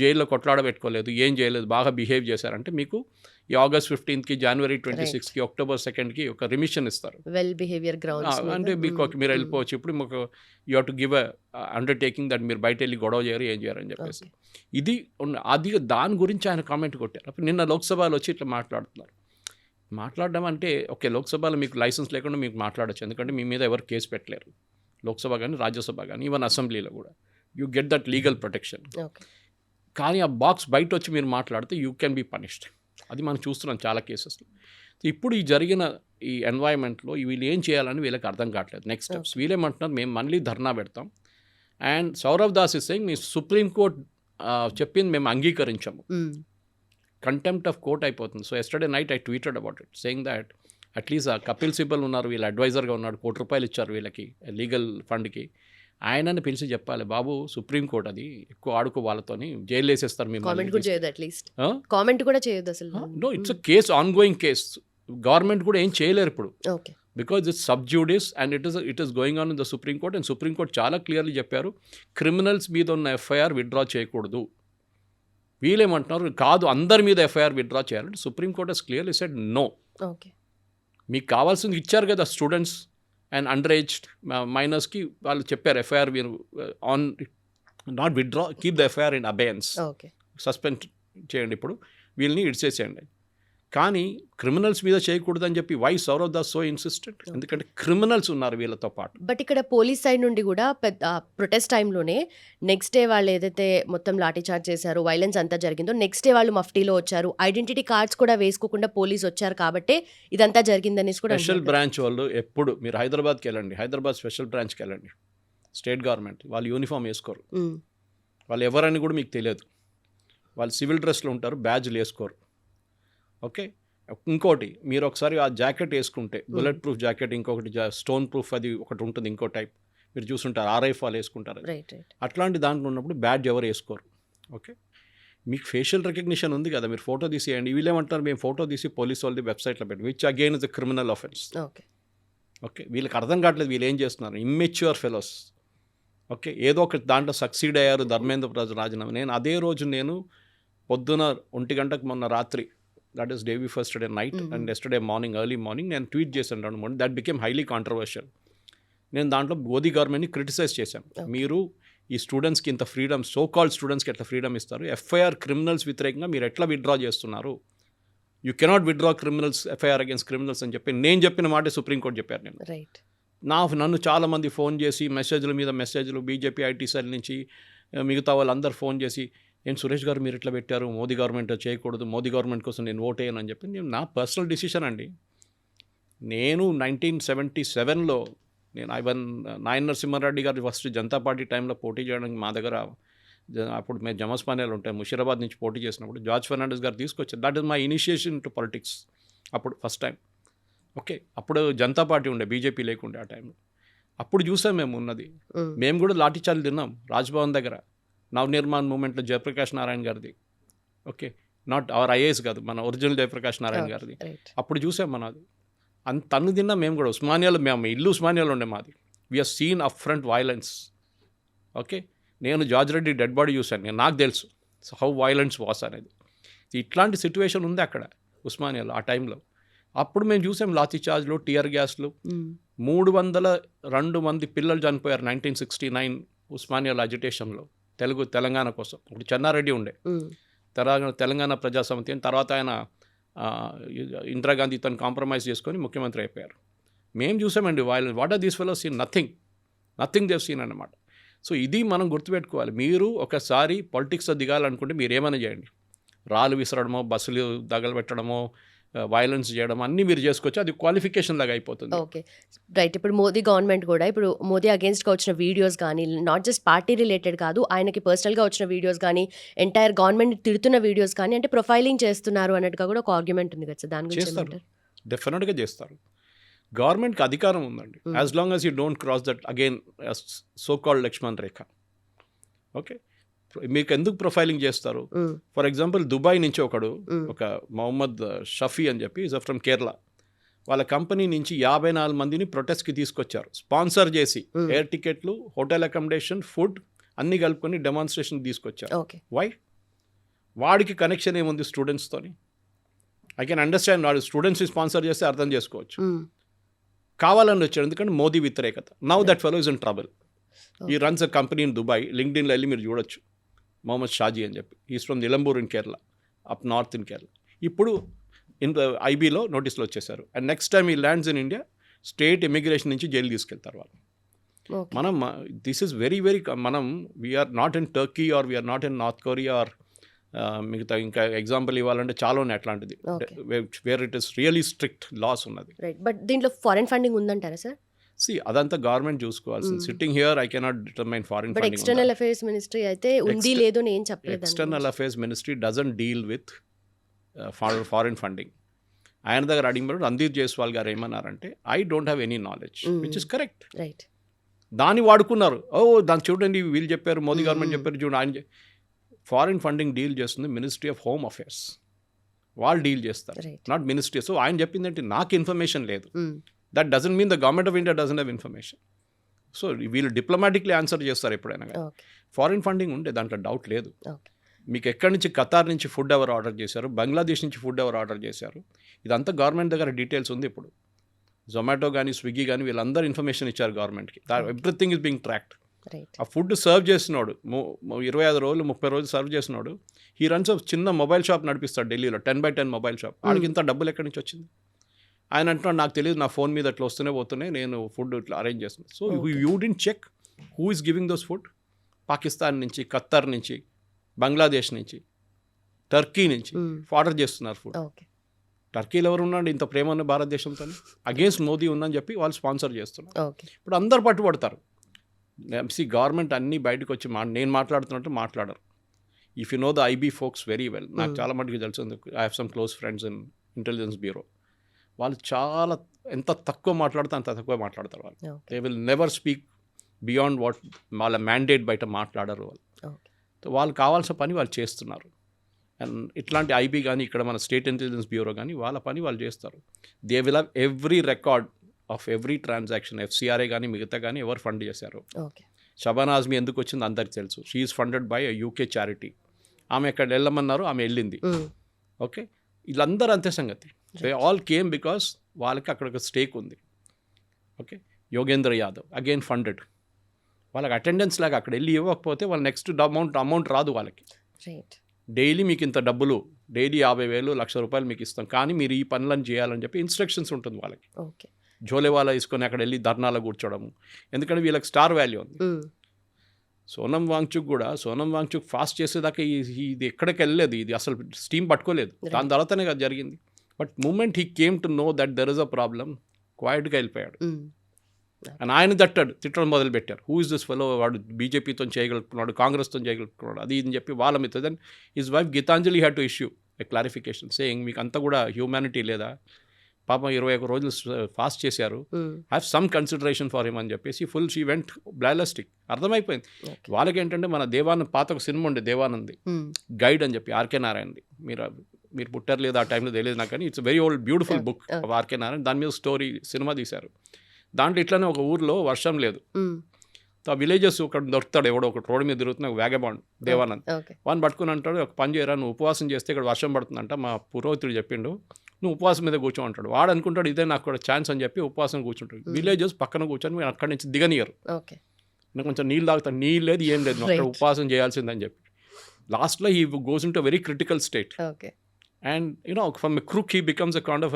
జైల్లో కొట్లాడబెట్టుకోలేదు, ఏం చేయలేదు, బాగా బిహేవ్ చేశారంటే మీకు ఈ ఆగస్ట్ 15కి, జనవరి 26కి, అక్టోబర్ 2కి ఒక రెమిషన్ ఇస్తారు. వెల్ బిహేవియర్ గ్రౌండ్స్ అంటే మీకు మీరు వెళ్ళిపోవచ్చు. ఇప్పుడు మీకు you have to give a undertaking that మీరు బయట వెళ్ళి గొడవ చేయరు, ఏం చేయరు అని చెప్పేసి ఇది అది దాని గురించి ఆయన కామెంట్ కొట్టారు. అప్పుడు నిన్న లోక్సభలో వచ్చి ఇట్లా మాట్లాడడం అంటే ఓకే, లోక్సభలో మీకు లైసెన్స్ లేకుండా మీకు మాట్లాడచ్చు, ఎందుకంటే మీ మీద ఎవరు కేసు పెట్టలేరు, లోక్సభ కానీ రాజ్యసభ కానీ ఈవెన్ అసెంబ్లీలో కూడా you get that legal protection. కానీ ఆ బాక్స్ బయట వచ్చి మీరు మాట్లాడితే యూ కెన్ బీ పనిష్డ్. అది మనం చూస్తున్నాం చాలా కేసెస్లో. ఇప్పుడు ఈ జరిగిన ఈ ఎన్వైరన్మెంట్లో వీళ్ళు ఏం చేయాలని వీళ్ళకి అర్థం కావట్లేదు. నెక్స్ట్ స్టెప్స్ వీళ్ళేమంటున్నారు, మేము మళ్ళీ ధర్నా పెడతాం. And Saurav Das is saying మీ సుప్రీంకోర్టు చెప్పింది మేము అంగీకరించాము, కంటెంప్ట్ ఆఫ్ కోర్ట్ అయిపోతుంది. So yesterday night I tweeted about it saying that at least Kapil Sibal ఉన్నారు, వీళ్ళు అడ్వైజర్గా ఉన్నాడు, ₹1 ఇచ్చారు వీళ్ళకి లీగల్ ఫండ్కి. ఆయనని పిలిచి చెప్పాలి, బాబు సుప్రీంకోర్టు అది ఎక్కువ ఆడుకో వాళ్ళతోని జైలు వేసేస్తారు మేము. కామెంట్ కూడా చేయదు అసలు. No, it's a case, ongoing case. Government కూడా ఏం చేయలేరు ఇప్పుడు, because it's sub judice and it is going on in the supreme court. And supreme court చాలా క్లియర్లీ చెప్పారు, క్రిమినల్స్ మీద ఉన్న ఎఫ్ఐఆర్ విత్డ్రా చేయకూడదు. వీళ్ళేమంటున్నారు, కాదు అందరి మీద ఎఫ్ఐఆర్ విత్డ్రా చేయాలంటే supreme court has clearly said no. Okay, మీకు కావాల్సింది ఇచ్చారు కదా స్టూడెంట్స్ అండ్ అండర్ ఏజ్ మైనర్స్కి, వాళ్ళు చెప్పారు ఎఫ్ఐఆర్ మీరు on not withdraw, keep the FIR in abeyance, suspend చేయండి, ఇప్పుడు వీళ్ళని ఇడిచేసేయండి. కానీ క్రిమినల్స్ మీద చేయకూడదని చెప్పి why Saurav Das so insistent? ఎందుకంటే క్రిమినల్స్ ఉన్నారు వీళ్ళతో పాటు. బట్ ఇక్కడ పోలీస్ సైడ్ నుండి కూడా పెద్ద ప్రొటెస్ట్ టైంలోనే నెక్స్ట్ డే వాళ్ళు ఏదైతే మొత్తం లాఠీ చార్జ్ చేశారో, వైలెన్స్ అంతా జరిగిందో, నెక్స్ట్ డే వాళ్ళు మఫ్టీలో వచ్చారు, ఐడెంటిటీ కార్డ్స్ కూడా వేసుకోకుండా పోలీస్ వచ్చారు కాబట్టి ఇదంతా జరిగిందనేసి కూడా. స్పెషల్ బ్రాంచ్ వాళ్ళు ఎప్పుడు మీరు హైదరాబాద్కి వెళ్ళండి, హైదరాబాద్ స్పెషల్ బ్రాంచ్కి వెళ్ళండి, స్టేట్ గవర్నమెంట్ వాళ్ళు యూనిఫామ్ వేసుకోరు, వాళ్ళు ఎవరని కూడా మీకు తెలియదు, వాళ్ళు సివిల్ డ్రెస్లో ఉంటారు, బ్యాడ్జ్లు వేసుకోరు. ఓకే, ఇంకోటి మీరు ఒకసారి ఆ జాకెట్ వేసుకుంటే బుల్లెట్ ప్రూఫ్ జాకెట్, ఇంకొకటి స్టోన్ ప్రూఫ్ అది ఒకటి ఉంటుంది, ఇంకో టైప్ మీరు చూసుంటారు, RIF వాళ్ళు వేసుకుంటారు. అట్లాంటి దాంట్లో ఉన్నప్పుడు బ్యాడ్జ్ ఎవరు వేసుకోరు. ఓకే, మీకు ఫేషియల్ రికగ్నిషన్ ఉంది కదా, మీరు ఫోటో తీసేయండి. వీళ్ళేమంటారు, మేము ఫోటో తీసి పోలీస్ వాళ్ళది వెబ్సైట్లో పెట్టి, which again is the criminal offence. Okay, వీళ్ళకి అర్థం కావట్లేదు వీళ్ళు ఏం చేస్తున్నారు, ఇమ్మెచ్యూర్ ఫెలోస్. ఓకే, ఏదో ఒకటి దాంట్లో సక్సీడ్ అయ్యారు ధర్మేంద్ర రాజీనామా. అదే రోజు పొద్దున 1 గంటకు మొన్న రాత్రి, that is day before yesterday night and yesterday morning early morning నేను ట్వీట్ చేశాను అనమాట. That became highly controversial. నేను దాంట్లో మోదీ గవర్నమెంట్ని క్రిటిసైజ్ చేశాను. మీరు ఈ స్టూడెంట్స్కి ఇంత ఫ్రీడమ్, సో కాల్డ్ స్టూడెంట్స్కి ఎట్లా ఫ్రీడమ్ ఇస్తారు, ఎఫ్ఐఆర్ క్రిమినల్స్ వ్యతిరేకంగా మీరు ఎట్లా విత్డ్రా చేస్తున్నారు, you cannot withdraw criminals FIR against criminals అని చెప్పి నేను చెప్పిన మాట సుప్రీంకోర్టు చెప్పారు. నన్ను చాలామంది ఫోన్ చేసి మెసేజ్ల మీద మెసేజ్లు, బీజేపీ ఐటీ సెల్ నుంచి మిగతా వాళ్ళందరూ ఫోన్ చేసి, నేను సురేష్ గారు మీరు ఇట్లా పెట్టారు, మోదీ గవర్నమెంట్ చేయకూడదు, మోదీ గవర్నమెంట్ కోసం నేను ఓట్ వేయను అని చెప్పి. నేను నా పర్సనల్ డిసిషన్ అండి. నేను 1977లో నాయన నరసింహారెడ్డి గారు ఫస్ట్ జనతా పార్టీ టైంలో పోటీ చేయడానికి మా దగ్గర, అప్పుడు మేము జమస్పానియాలు ఉంటాయి, ముషీరాబాద్ నుంచి పోటీ చేసినప్పుడు జార్జ్ ఫెర్నాండెస్ గారు తీసుకొచ్చారు. That is my initiation to politics. అప్పుడు ఫస్ట్ టైం. ఓకే, అప్పుడు జనతా పార్టీ ఉండే, బీజేపీ లేకుండే ఆ టైంలో. అప్పుడు చూసాం మేము ఉన్నది. మేము కూడా లాఠీచార్జ్ తిన్నాం రాజ్భవన్ దగ్గర, నవనిర్మాణ్ మూమెంట్లో జయప్రకాష్ నారాయణ గారిది. ఓకే, నాట్ అవర్ ఐఏఎస్ కాదు, మన ఒరిజినల్ జయప్రకాష్ నారాయణ గారిది. అప్పుడు చూసాం మనది. తను తిన్నా మేము కూడా. ఉస్మానియాలో మేము ఇల్లు ఉస్మానియాలో ఉండే మాది. We are seen up front violence. Okay, నేను జార్జ్ రెడ్డి డెడ్ బాడీ చూశాను, నాకు తెలుసు హౌ వైలెన్స్ వాస్ అనేది. ఇట్లాంటి సిచ్యువేషన్ ఉంది అక్కడ ఉస్మానియాలో ఆ టైంలో. అప్పుడు మేము చూసాం లాఠీ చార్జ్లు, టియర్ గ్యాస్లు. 302 మంది పిల్లలు చనిపోయారు 1969 ఉస్మానియాలో అజిటేషన్లో, తెలంగాణ కోసం. ఇప్పుడు చెన్నారెడ్డి ఉండే తెలంగాణ ప్రజాసమితి అని, తర్వాత ఆయన ఇందిరాగాంధీ తను కాంప్రమైజ్ చేసుకొని ముఖ్యమంత్రి అయిపోయారు. మేము చూసామండి violence. What are these fellows seen? Nothing they've seen అన్నమాట. సో ఇది మనం గుర్తుపెట్టుకోవాలి. మీరు ఒకసారి పాలిటిక్స్లో దిగాలనుకుంటే మీరు ఏమైనా చేయండి, రాళ్ళు విసరడమో, బస్సులు తగలబెట్టడమో, వైలెన్స్ చేయడం అన్నీ మీరు చేసుకోవచ్చు, అది క్వాలిఫికేషన్ లాగా అయిపోతుంది. Okay, right. ఇప్పుడు మోదీ గవర్నమెంట్ కూడా ఇప్పుడు మోదీ అగేన్స్ట్గా వచ్చిన వీడియోస్ కానీ, నాట్ జస్ట్ పార్టీ రిలేటెడ్ కాదు, ఆయనకి పర్సనల్గా వచ్చిన వీడియోస్ కానీ, ఎంటైర్ గవర్నమెంట్ తిడుతున్న వీడియోస్ కానీ, అంటే ప్రొఫైలింగ్ చేస్తున్నారు అన్నట్టుగా కూడా ఒక ఆర్గ్యుమెంట్ ఉంది కదా సార్, దాని గురించి చేస్తారు, ఏమంటారు? డెఫినెట్గా చేస్తారు. గవర్నమెంట్కి అధికారం ఉందండి, as long as you don't cross that again so called Lakshman rekha. Okay, మీకు ఎందుకు ప్రొఫైలింగ్ చేస్తారు? ఫర్ ఎగ్జాంపుల్ దుబాయ్ నుంచి ఒక మొహమ్మద్ షఫీ అని చెప్పి ఈజ్ ఫ్రమ్ కేరళ, వాళ్ళ కంపెనీ నుంచి 54 మందిని ప్రొటెస్ట్కి తీసుకొచ్చారు, స్పాన్సర్ చేసి ఎయిర్ టికెట్లు, హోటల్ అకామిడేషన్, ఫుడ్ అన్నీ కలుపుకొని డెమాన్స్ట్రేషన్ తీసుకొచ్చారు. వై? వాడికి కనెక్షన్ ఏముంది స్టూడెంట్స్తోని? ఐ కెన్ అండర్స్టాండ్, వాడు స్టూడెంట్స్ని స్పాన్సర్ చేస్తే అర్థం చేసుకోవచ్చు. కావాలని వచ్చాడు, ఎందుకంటే మోదీ వ్యతిరేకత. Now that fellow is in trouble. He runs a company in Dubai, లింక్డ్ఇన్లో వెళ్ళి మీరు చూడొచ్చు, మొహమ్మద్ షాజీ అని చెప్పి, is from Nilambur in Kerala, up north in Kerala. ఇప్పుడు ఐబీలో నోటీసులు వచ్చేసారు, and next time he lands in India state immigration నుంచి జైలు తీసుకెళ్తారు వాళ్ళు. మనం దిస్ ఈస్ వెరీ వెరీ, మనం we're not in Turkey or we're not in North Korea or మిగతా ఇంకా ఎగ్జాంపుల్ ఇవ్వాలంటే చాలా ఉన్నాయి అట్లాంటిది, where it is really strict laws ఉన్నది. బట్ దీంట్లో ఫారెన్ ఫండింగ్ ఉందంటారా సార్? అదంతా గవర్నమెంట్ చూసుకోవాల్సింది. Sitting here I cannot determine foreign funding. External affairs ministry అయితే ఉంది లేదు అని ఏం చెప్పలేదు. External affairs ministry doesn't deal with foreign funding. ఆయన దగ్గర అడిగినప్పుడు రణ్దీప్ జైస్వాల్ గారు ఏమన్నారంటే, I don't have any knowledge, which is correct. Right, దాన్ని వాడుకున్నారు. దాన్ని చూడండి, వీళ్ళు చెప్పారు, మోదీ గవర్నమెంట్ చెప్పారు, చూడండి ఆయన. ఫారిన్ ఫండింగ్ డీల్ చేస్తుంది మినిస్ట్రీ ఆఫ్ హోమ్ అఫైర్స్, వాళ్ళు డీల్ చేస్తారు, నాట్ మినిస్ట్రీ. సో ఆయన చెప్పిందంటే నాకు ఇన్ఫర్మేషన్ లేదు, that doesn't mean the government of India doesn't have information. So వీళ్ళు డిప్లొమాటిక్లీ ఆన్సర్ చేస్తారు ఎప్పుడైనా. ఫారిన్ ఫండింగ్ ఉంటే దాంట్లో డౌట్ లేదు. మీకు ఎక్కడి నుంచి, ఖతార్ నుంచి ఫుడ్ ఎవరు ఆర్డర్ చేశారు, బంగ్లాదేశ్ నుంచి ఫుడ్ ఎవరు ఆర్డర్ చేశారు, ఇదంతా గవర్నమెంట్ దగ్గర డీటెయిల్స్ ఉంది. ఇప్పుడు జొమాటో కానీ స్విగ్గీ కానీ వీళ్ళందరూ ఇన్ఫర్మేషన్ ఇచ్చారు గవర్నమెంట్కి, ఎవ్రీథింగ్ ఇస్ బీయింగ్ ట్రాక్డ్. ఆ ఫుడ్ సర్వ్ చేసినాడు 25 రోజులు 30 రోజులు సర్వ్ చేసినాడు, ఈ రన్స్ చిన్న మొబైల్ షాప్ నడిపిస్తాడు ఢిల్లీలో, 10x10 మొబైల్ షాప్. వాడికి ఇంత డబ్బులు ఎక్కడి నుంచి వచ్చింది? ఆయన అంటున్నాడు, నాకు తెలియదు, నా ఫోన్ మీద అట్లా వస్తూనే పోతున్నాయి, నేను ఫుడ్ ఇట్లా అరేంజ్ చేస్తున్నాను. So you didn't check who is giving those food. Pakistan నుంచి, ఖత్తర్ నుంచి, బంగ్లాదేశ్ నుంచి, టర్కీ నుంచి ఆర్డర్ చేస్తున్నారు ఫుడ్. టర్కీలో ఎవరు ఉన్నాడు ఇంత ప్రేమ ఉన్న భారతదేశంతో? అగేన్స్ట్ మోదీ ఉందని చెప్పి వాళ్ళు స్పాన్సర్ చేస్తున్నారు. ఇప్పుడు అందరు పట్టుబడతారు. గవర్నమెంట్ అన్నీ బయటకు వచ్చి నేను మాట్లాడుతున్నట్టు మాట్లాడరు. If you know the IB folks very well, నాకు చాలా మటుకు తెలుసు, I have some close friends in Intelligence Bureau. వాళ్ళు చాలా ఎంత తక్కువ మాట్లాడితే అంత తక్కువ మాట్లాడతారు వాళ్ళు. They will never speak beyond what వాళ్ళ మ్యాండేట్ బయట మాట్లాడరు వాళ్ళు. సో వాళ్ళు కావాల్సిన పని వాళ్ళు చేస్తున్నారు. అండ్ ఇట్లాంటి ఐబీ కానీ ఇక్కడ మన స్టేట్ ఇంటెలిజెన్స్ బ్యూరో కానీ వాళ్ళ పని వాళ్ళు చేస్తారు. They will have every record of every transaction. FCRA కానీ మిగతా కానీ ఎవరు ఫండ్ చేశారు. షబానా ఆజ్మీ ఎందుకు వచ్చింది అందరికి తెలుసు. She is funded by UK charity. ఆమె ఎక్కడ వెళ్ళమన్నారు, ఆమె వెళ్ళింది. ఓకే, వీళ్ళందరూ అంతే సంగతి. దే ఆల్ కేమ్ బికాస్ వాళ్ళకి అక్కడ ఒక స్టేక్ ఉంది. Okay, Yogendra Yadav again funded. వాళ్ళకి అటెండెన్స్ లాగా అక్కడ వెళ్ళి ఇవ్వకపోతే వాళ్ళ నెక్స్ట్ అమౌంట్ రాదు వాళ్ళకి. డైలీ మీకు ఇంత డబ్బులు, డైలీ 50,000 1,00,000 మీకు ఇస్తాం, కానీ మీరు ఈ పనులను చేయాలని చెప్పి ఇన్స్ట్రక్షన్స్ ఉంటుంది వాళ్ళకి. జోలేవాలా తీసుకొని అక్కడ వెళ్ళి ధర్నాలో కూర్చోవడము, ఎందుకంటే వీళ్ళకి స్టార్ వాల్యూ ఉంది. సోనం వాంగ్చుక్ ఫాస్ట్ చేసేదాకా ఇది ఎక్కడికి వెళ్ళలేదు, ఇది అసలు స్టీమ్ పట్టుకోలేదు. దాని తర్వాతనే కదా జరిగింది. But moment he came to know that there is a problem, క్వైట్గా వెళ్ళిపోయాడు. అండ్ ఆయన తిట్టడం మొదలుపెట్టారు. హూ ఇస్ దిస్ ఫెలో, వాడు బీజేపీతో చేయగలుగుతున్నాడు, కాంగ్రెస్తో చేయగలుగుతున్నాడు, అది ఇది చెప్పి వాళ్ళ మీద. Then his wife Geetanjali had to issue a clarification saying, మీకు అంతా కూడా హ్యూమానిటీ లేదా, పాపం 21 రోజులు ఫాస్ట్ చేశారు, have some consideration for him అని చెప్పేసి ఫుల్ షీ వెంట్ బ్లాలస్టిక్. అర్థమైపోయింది వాళ్ళకి. ఏంటంటే మన దేవానంద్ పాత ఒక సినిమా ఉండే దేవానంద్ గైడ్ అని చెప్పి, ఆర్కే నారాయణది, మీరు పుట్టారు లేదు ఆ టైంలో తెలియదు నాకు, కానీ it's very old beautiful book of RK Narayan. దాని మీద స్టోరీ సినిమా తీశారు. దాంట్లో ఇట్లానే ఒక ఊర్లో వర్షం లేదు, ఆ విలేజెస్ ఒకటి దొరుకుతాడు, ఎవడో ఒకటి రోడ్డు మీద తిరుగుతున్న వ్యాగబాండ్ దేవానంద్. వాడిని పట్టుకుని అంటాడు, ఒక పని చేయరా, నువ్వు ఉపవాసం చేస్తే ఇక్కడ వర్షం పడుతుందంట, మా పురోహితుడు చెప్పిండు, నువ్వు ఉపవాసం మీద కూర్చో అంటాడు. వాడు అనుకుంటాడు ఇదే నాకు కూడా ఛాన్స్ అని చెప్పి ఉపవాసం కూర్చుంటాడు. విలేజెస్ పక్కన కూర్చొని మీరు అక్కడి నుంచి దిగనియరు, నేను కొంచెం నీళ్ళు తాగుతాను, నీళ్ళు లేదు ఏం లేదు, అక్కడ ఉపవాసం చేయాల్సిందని చెప్పి. లాస్ట్లో he goes in to very critical state. And you know from a crook he becomes a kind of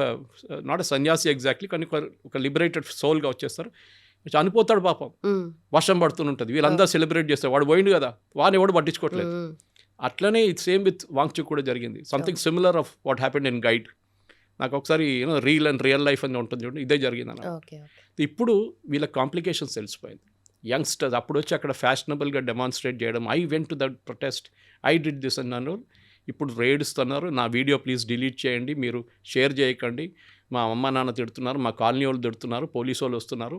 not a సన్యాసి ఎగ్జాక్ట్లీ, కానీ ఒక లిబరేటెడ్ సోల్గా వచ్చేస్తారు. చనిపోతాడు పాపం, వర్షం పడుతుంటుంది, వీళ్ళందరూ సెలబ్రేట్ చేస్తారు, వాడు పోయిండు కదా, వాడిని ఎవడు పట్టించుకోవట్లేదు. అట్లనే ఇది సేమ్ విత్ వాంగ్చుక్ కూడా జరిగింది. Something similar of what happened in guide. నాకు ఒకసారి రీల్ అండ్ రియల్ లైఫ్ అని ఉంటుంది చూడండి, ఇదే జరిగింది అన్న. ఓకే ఇప్పుడు వీళ్ళ కాంప్లికేషన్స్ తెలిసిపోయింది. యంగ్స్టర్స్ అప్పుడు వచ్చి అక్కడ ఫ్యాషనబుల్గా డెమాన్స్ట్రేట్ చేయడం, I went to that protest, I did this అన్నారు. ఇప్పుడు రేడుస్తున్నారు, నా వీడియో ప్లీజ్ డిలీట్ చేయండి, మీరు షేర్ చేయకండి, మా అమ్మ నాన్న తిడుతున్నారు, మా కాలనీ వాళ్ళు తిడుతున్నారు, పోలీసు వాళ్ళు వస్తున్నారు,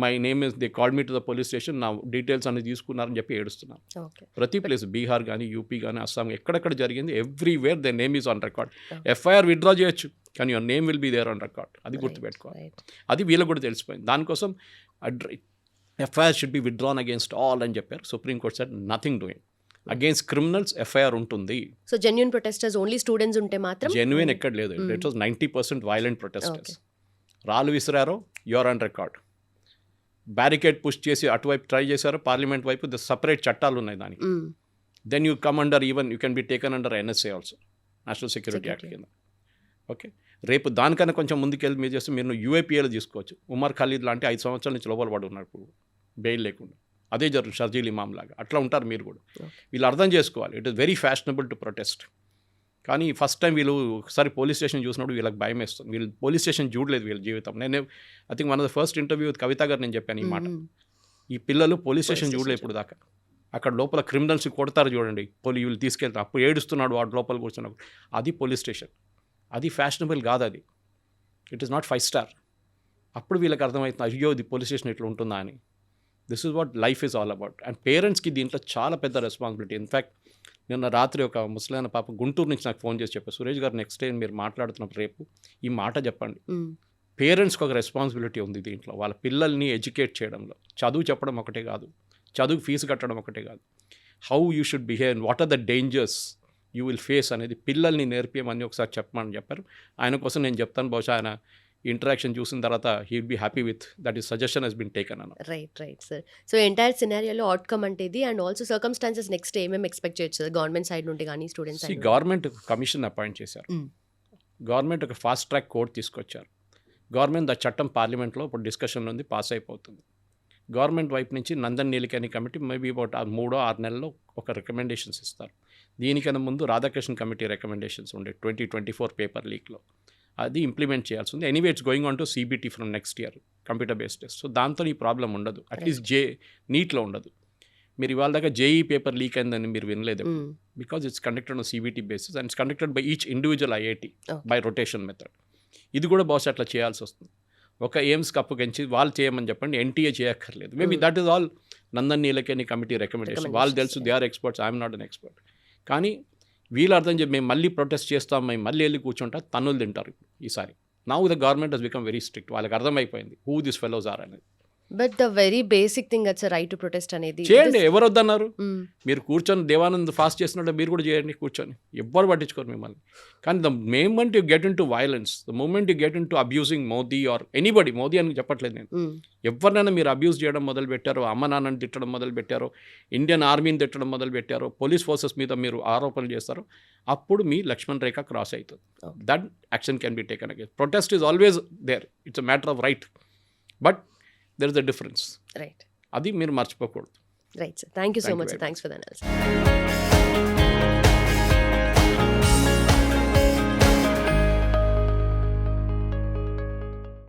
my name is they call me to the police station, నా డీటెయిల్స్ అన్ని తీసుకున్నారని చెప్పి ఏడుస్తున్నారు. ఓకే ప్రతి ప్లేస్ బీహార్ కానీ యూపీ కానీ అస్సాం ఎక్కడెక్కడ జరిగింది, everywhere the name is on record. FIR withdraw చేయొచ్చు కానీ your name will be there on record. అది గుర్తుపెట్టుకోవాలి. అది వీళ్ళకి కూడా తెలిసిపోయింది. దానికోసం FIR should be withdrawn against all అని చెప్పారు. Supreme court said nothing doing. Against criminals FIR ఉంటుంది. So genuine protesters only students ఉంటే మాత్రం జెన్యున్ ఎక్కడ లేదు. It was 90% violent protesters. రాళ్ళు విసిరారో your on record. Barricade push చేసి అటువైపు ట్రై చేశారు, పార్లమెంట్ వైపు సపరేట్ చట్టాలు ఉన్నాయి దానికి. Then you come under, even you can be taken under NSA also, National Security Act కింద. ఓకే, రేపు దానికన్నా కొంచెం ముందుకెళ్ళి మీరు చేస్తే మీరు UAPAలో తీసుకోవచ్చు. ఉమర్ ఖలీద్ లాంటి 5 సంవత్సరాల నుంచి లోపల పడి ఉన్నారు ఇప్పుడు బెయిల్ లేకుండా. అదే జరుగుతుంది షర్జీల్ ఇమామ్ లాగా. అట్లా ఉంటారు మీరు కూడా. వీళ్ళు అర్థం చేసుకోవాలి, it is very fashionable to protest. కానీ ఫస్ట్ టైం వీళ్ళు ఒకసారి పోలీస్ స్టేషన్ చూసినప్పుడు వీళ్ళకి భయం వేస్తుంది. వీళ్ళు పోలీస్ స్టేషన్ చూడలేదు వీళ్ళ జీవితం. నేను I think one of the first interview with Kavitha గారు నేను చెప్పాను ఈ మాట. ఈ పిల్లలు పోలీస్ స్టేషన్ చూడలేదు ఇప్పుడు దాకా. అక్కడ లోపల క్రిమినల్స్ కొడతారు చూడండి, వీళ్ళు తీసుకెళ్తారు, అప్పుడు ఏడుస్తున్నాడు వాడు లోపల కూర్చున్నప్పుడు. అది పోలీస్ స్టేషన్, అది ఫ్యాషనబుల్ కాదు. అది ఇట్ ఈస్ నాట్ 5 స్టార్. అప్పుడు వీళ్ళకి అర్థమవుతుంది, అయ్యో ఇది పోలీస్ స్టేషన్ ఇట్లా ఉంటుందా అని. This is what life is all about. And పేరెంట్స్కి దీంట్లో చాలా పెద్ద రెస్పాన్సిబిలిటీ. ఇన్ఫ్యాక్ట్ నిన్న రాత్రి ఒక ముసలైన పాప గుంటూరు నుంచి నాకు ఫోన్ చేసి చెప్పారు, సురేష్ గారు నెక్స్ట్ టైం మీరు మాట్లాడుతున్నప్పుడు రేపు ఈ మాట చెప్పండి. పేరెంట్స్కి ఒక రెస్పాన్సిబిలిటీ ఉంది దీంట్లో, వాళ్ళ పిల్లల్ని ఎడ్యుకేట్ చేయడంలో. చదువు చెప్పడం ఒకటే కాదు, చదువు ఫీజు కట్టడం ఒకటే కాదు, how you should behave, what are the dangers you will face అనేది పిల్లల్ని నేర్పియమని ఒకసారి చెప్పమని చెప్పారు. ఆయన కోసం నేను చెప్తాను, బహుశా ఆయన ఇంటరాక్షన్ చూసిన తర్వాత he will be happy with that is suggestion he's been taken అన్న. Right sir. సో ఎంటైర్ సినారియోలో అవుట్కమ్ అంటే ఇది, అండ్ ఆల్సో సర్కమ్స్టాన్సెస్ నెక్స్ట్ ఏమేమి ఎక్స్పెక్ట్ చేయొచ్చు సార్ గవర్నమెంట్ సైడ్ నుండి కానీ students side? Government commission appoint చేశారు. గవర్నమెంట్ ఒక ఫాస్ట్ ట్రాక్ కోర్ట్ తీసుకొచ్చారు. గవర్నమెంట్ ఆ చట్టం పార్లమెంట్లో ఇప్పుడు డిస్కషన్లో ఉంది, పాస్ అయిపోతుంది. గవర్నమెంట్ వైపు నుంచి Nandan Nilekani committee maybe about 3-6 నెలల్లో ఒక రికమెండేషన్స్ ఇస్తారు. దీనికన్నా ముందు రాధాకృష్ణ కమిటీ రికమెండేషన్స్ ఉండే 2024 పేపర్ లీక్లో, అది ఇంప్లిమెంట్ చేయాల్సి ఉంది. Anyway it's going on to CBT from next year, computer based test. So దాంతో ఈ ప్రాబ్లం ఉండదు, అట్లీస్ట్ నీట్లో ఉండదు. మీరు ఇవాళ దాకా JEE పేపర్ లీక్ అయిందని మీరు వినలేదు, because it's conducted on CBT basis and it's conducted by each individual IIT by rotation method. ఇది కూడా బహుశా అట్లా చేయాల్సి వస్తుంది. ఒక ఎయిమ్స్కి అప్పగించి వాళ్ళు చేయమని చెప్పండి, NTA చేయక్కర్లేదు. Maybe that is all Nandan Nilekani committee recommendation. వాళ్ళు తెలుసు, they are experts, I'm not an expert. కానీ వీళ్ళు అర్థం చెప్పి మేము మళ్ళీ ప్రొటెస్ట్ చేస్తాం, మేము మళ్ళీ వెళ్ళి కూర్చుంటా, తన్నులు తింటారు ఈసారి. Now the government has become very strict. వాళ్ళకి అర్థమైపోయింది హూ దిస్ ఫెలోస్ ఆర్ అనేది. But the very basic thing అట్స్ right to protest అనేది చేయండి. ఎవరు వద్దన్నారు? మీరు కూర్చొని దేవానంద్ ఫాస్ట్ చేసినట్టు మీరు కూడా చేయండి కూర్చొని, ఎవ్వరు పట్టించుకోరు మిమ్మల్ని. కానీ the moment you get into violence, the moment you get into abusing Modi or anybody, Modi అని చెప్పట్లేదు నేను, ఎవరినైనా మీరు అబ్యూజ్ చేయడం మొదలు పెట్టారో, అమ్మ నాన్నని తిట్టడం మొదలు పెట్టారో, ఇండియన్ ఆర్మీని తిట్టడం మొదలు పెట్టారో, పోలీస్ ఫోర్సెస్ మీద మీరు ఆరోపణలు చేస్తారో, అప్పుడు మీ లక్ష్మణ్ రేఖ క్రాస్ అవుతుంది. That action can be taken again. Protest is always there, it's a matter of right, but there is a difference. Right. అది మీరు మర్చిపోకూడదు. Right, sir. Thank you so much, sir. Thanks for the analysis.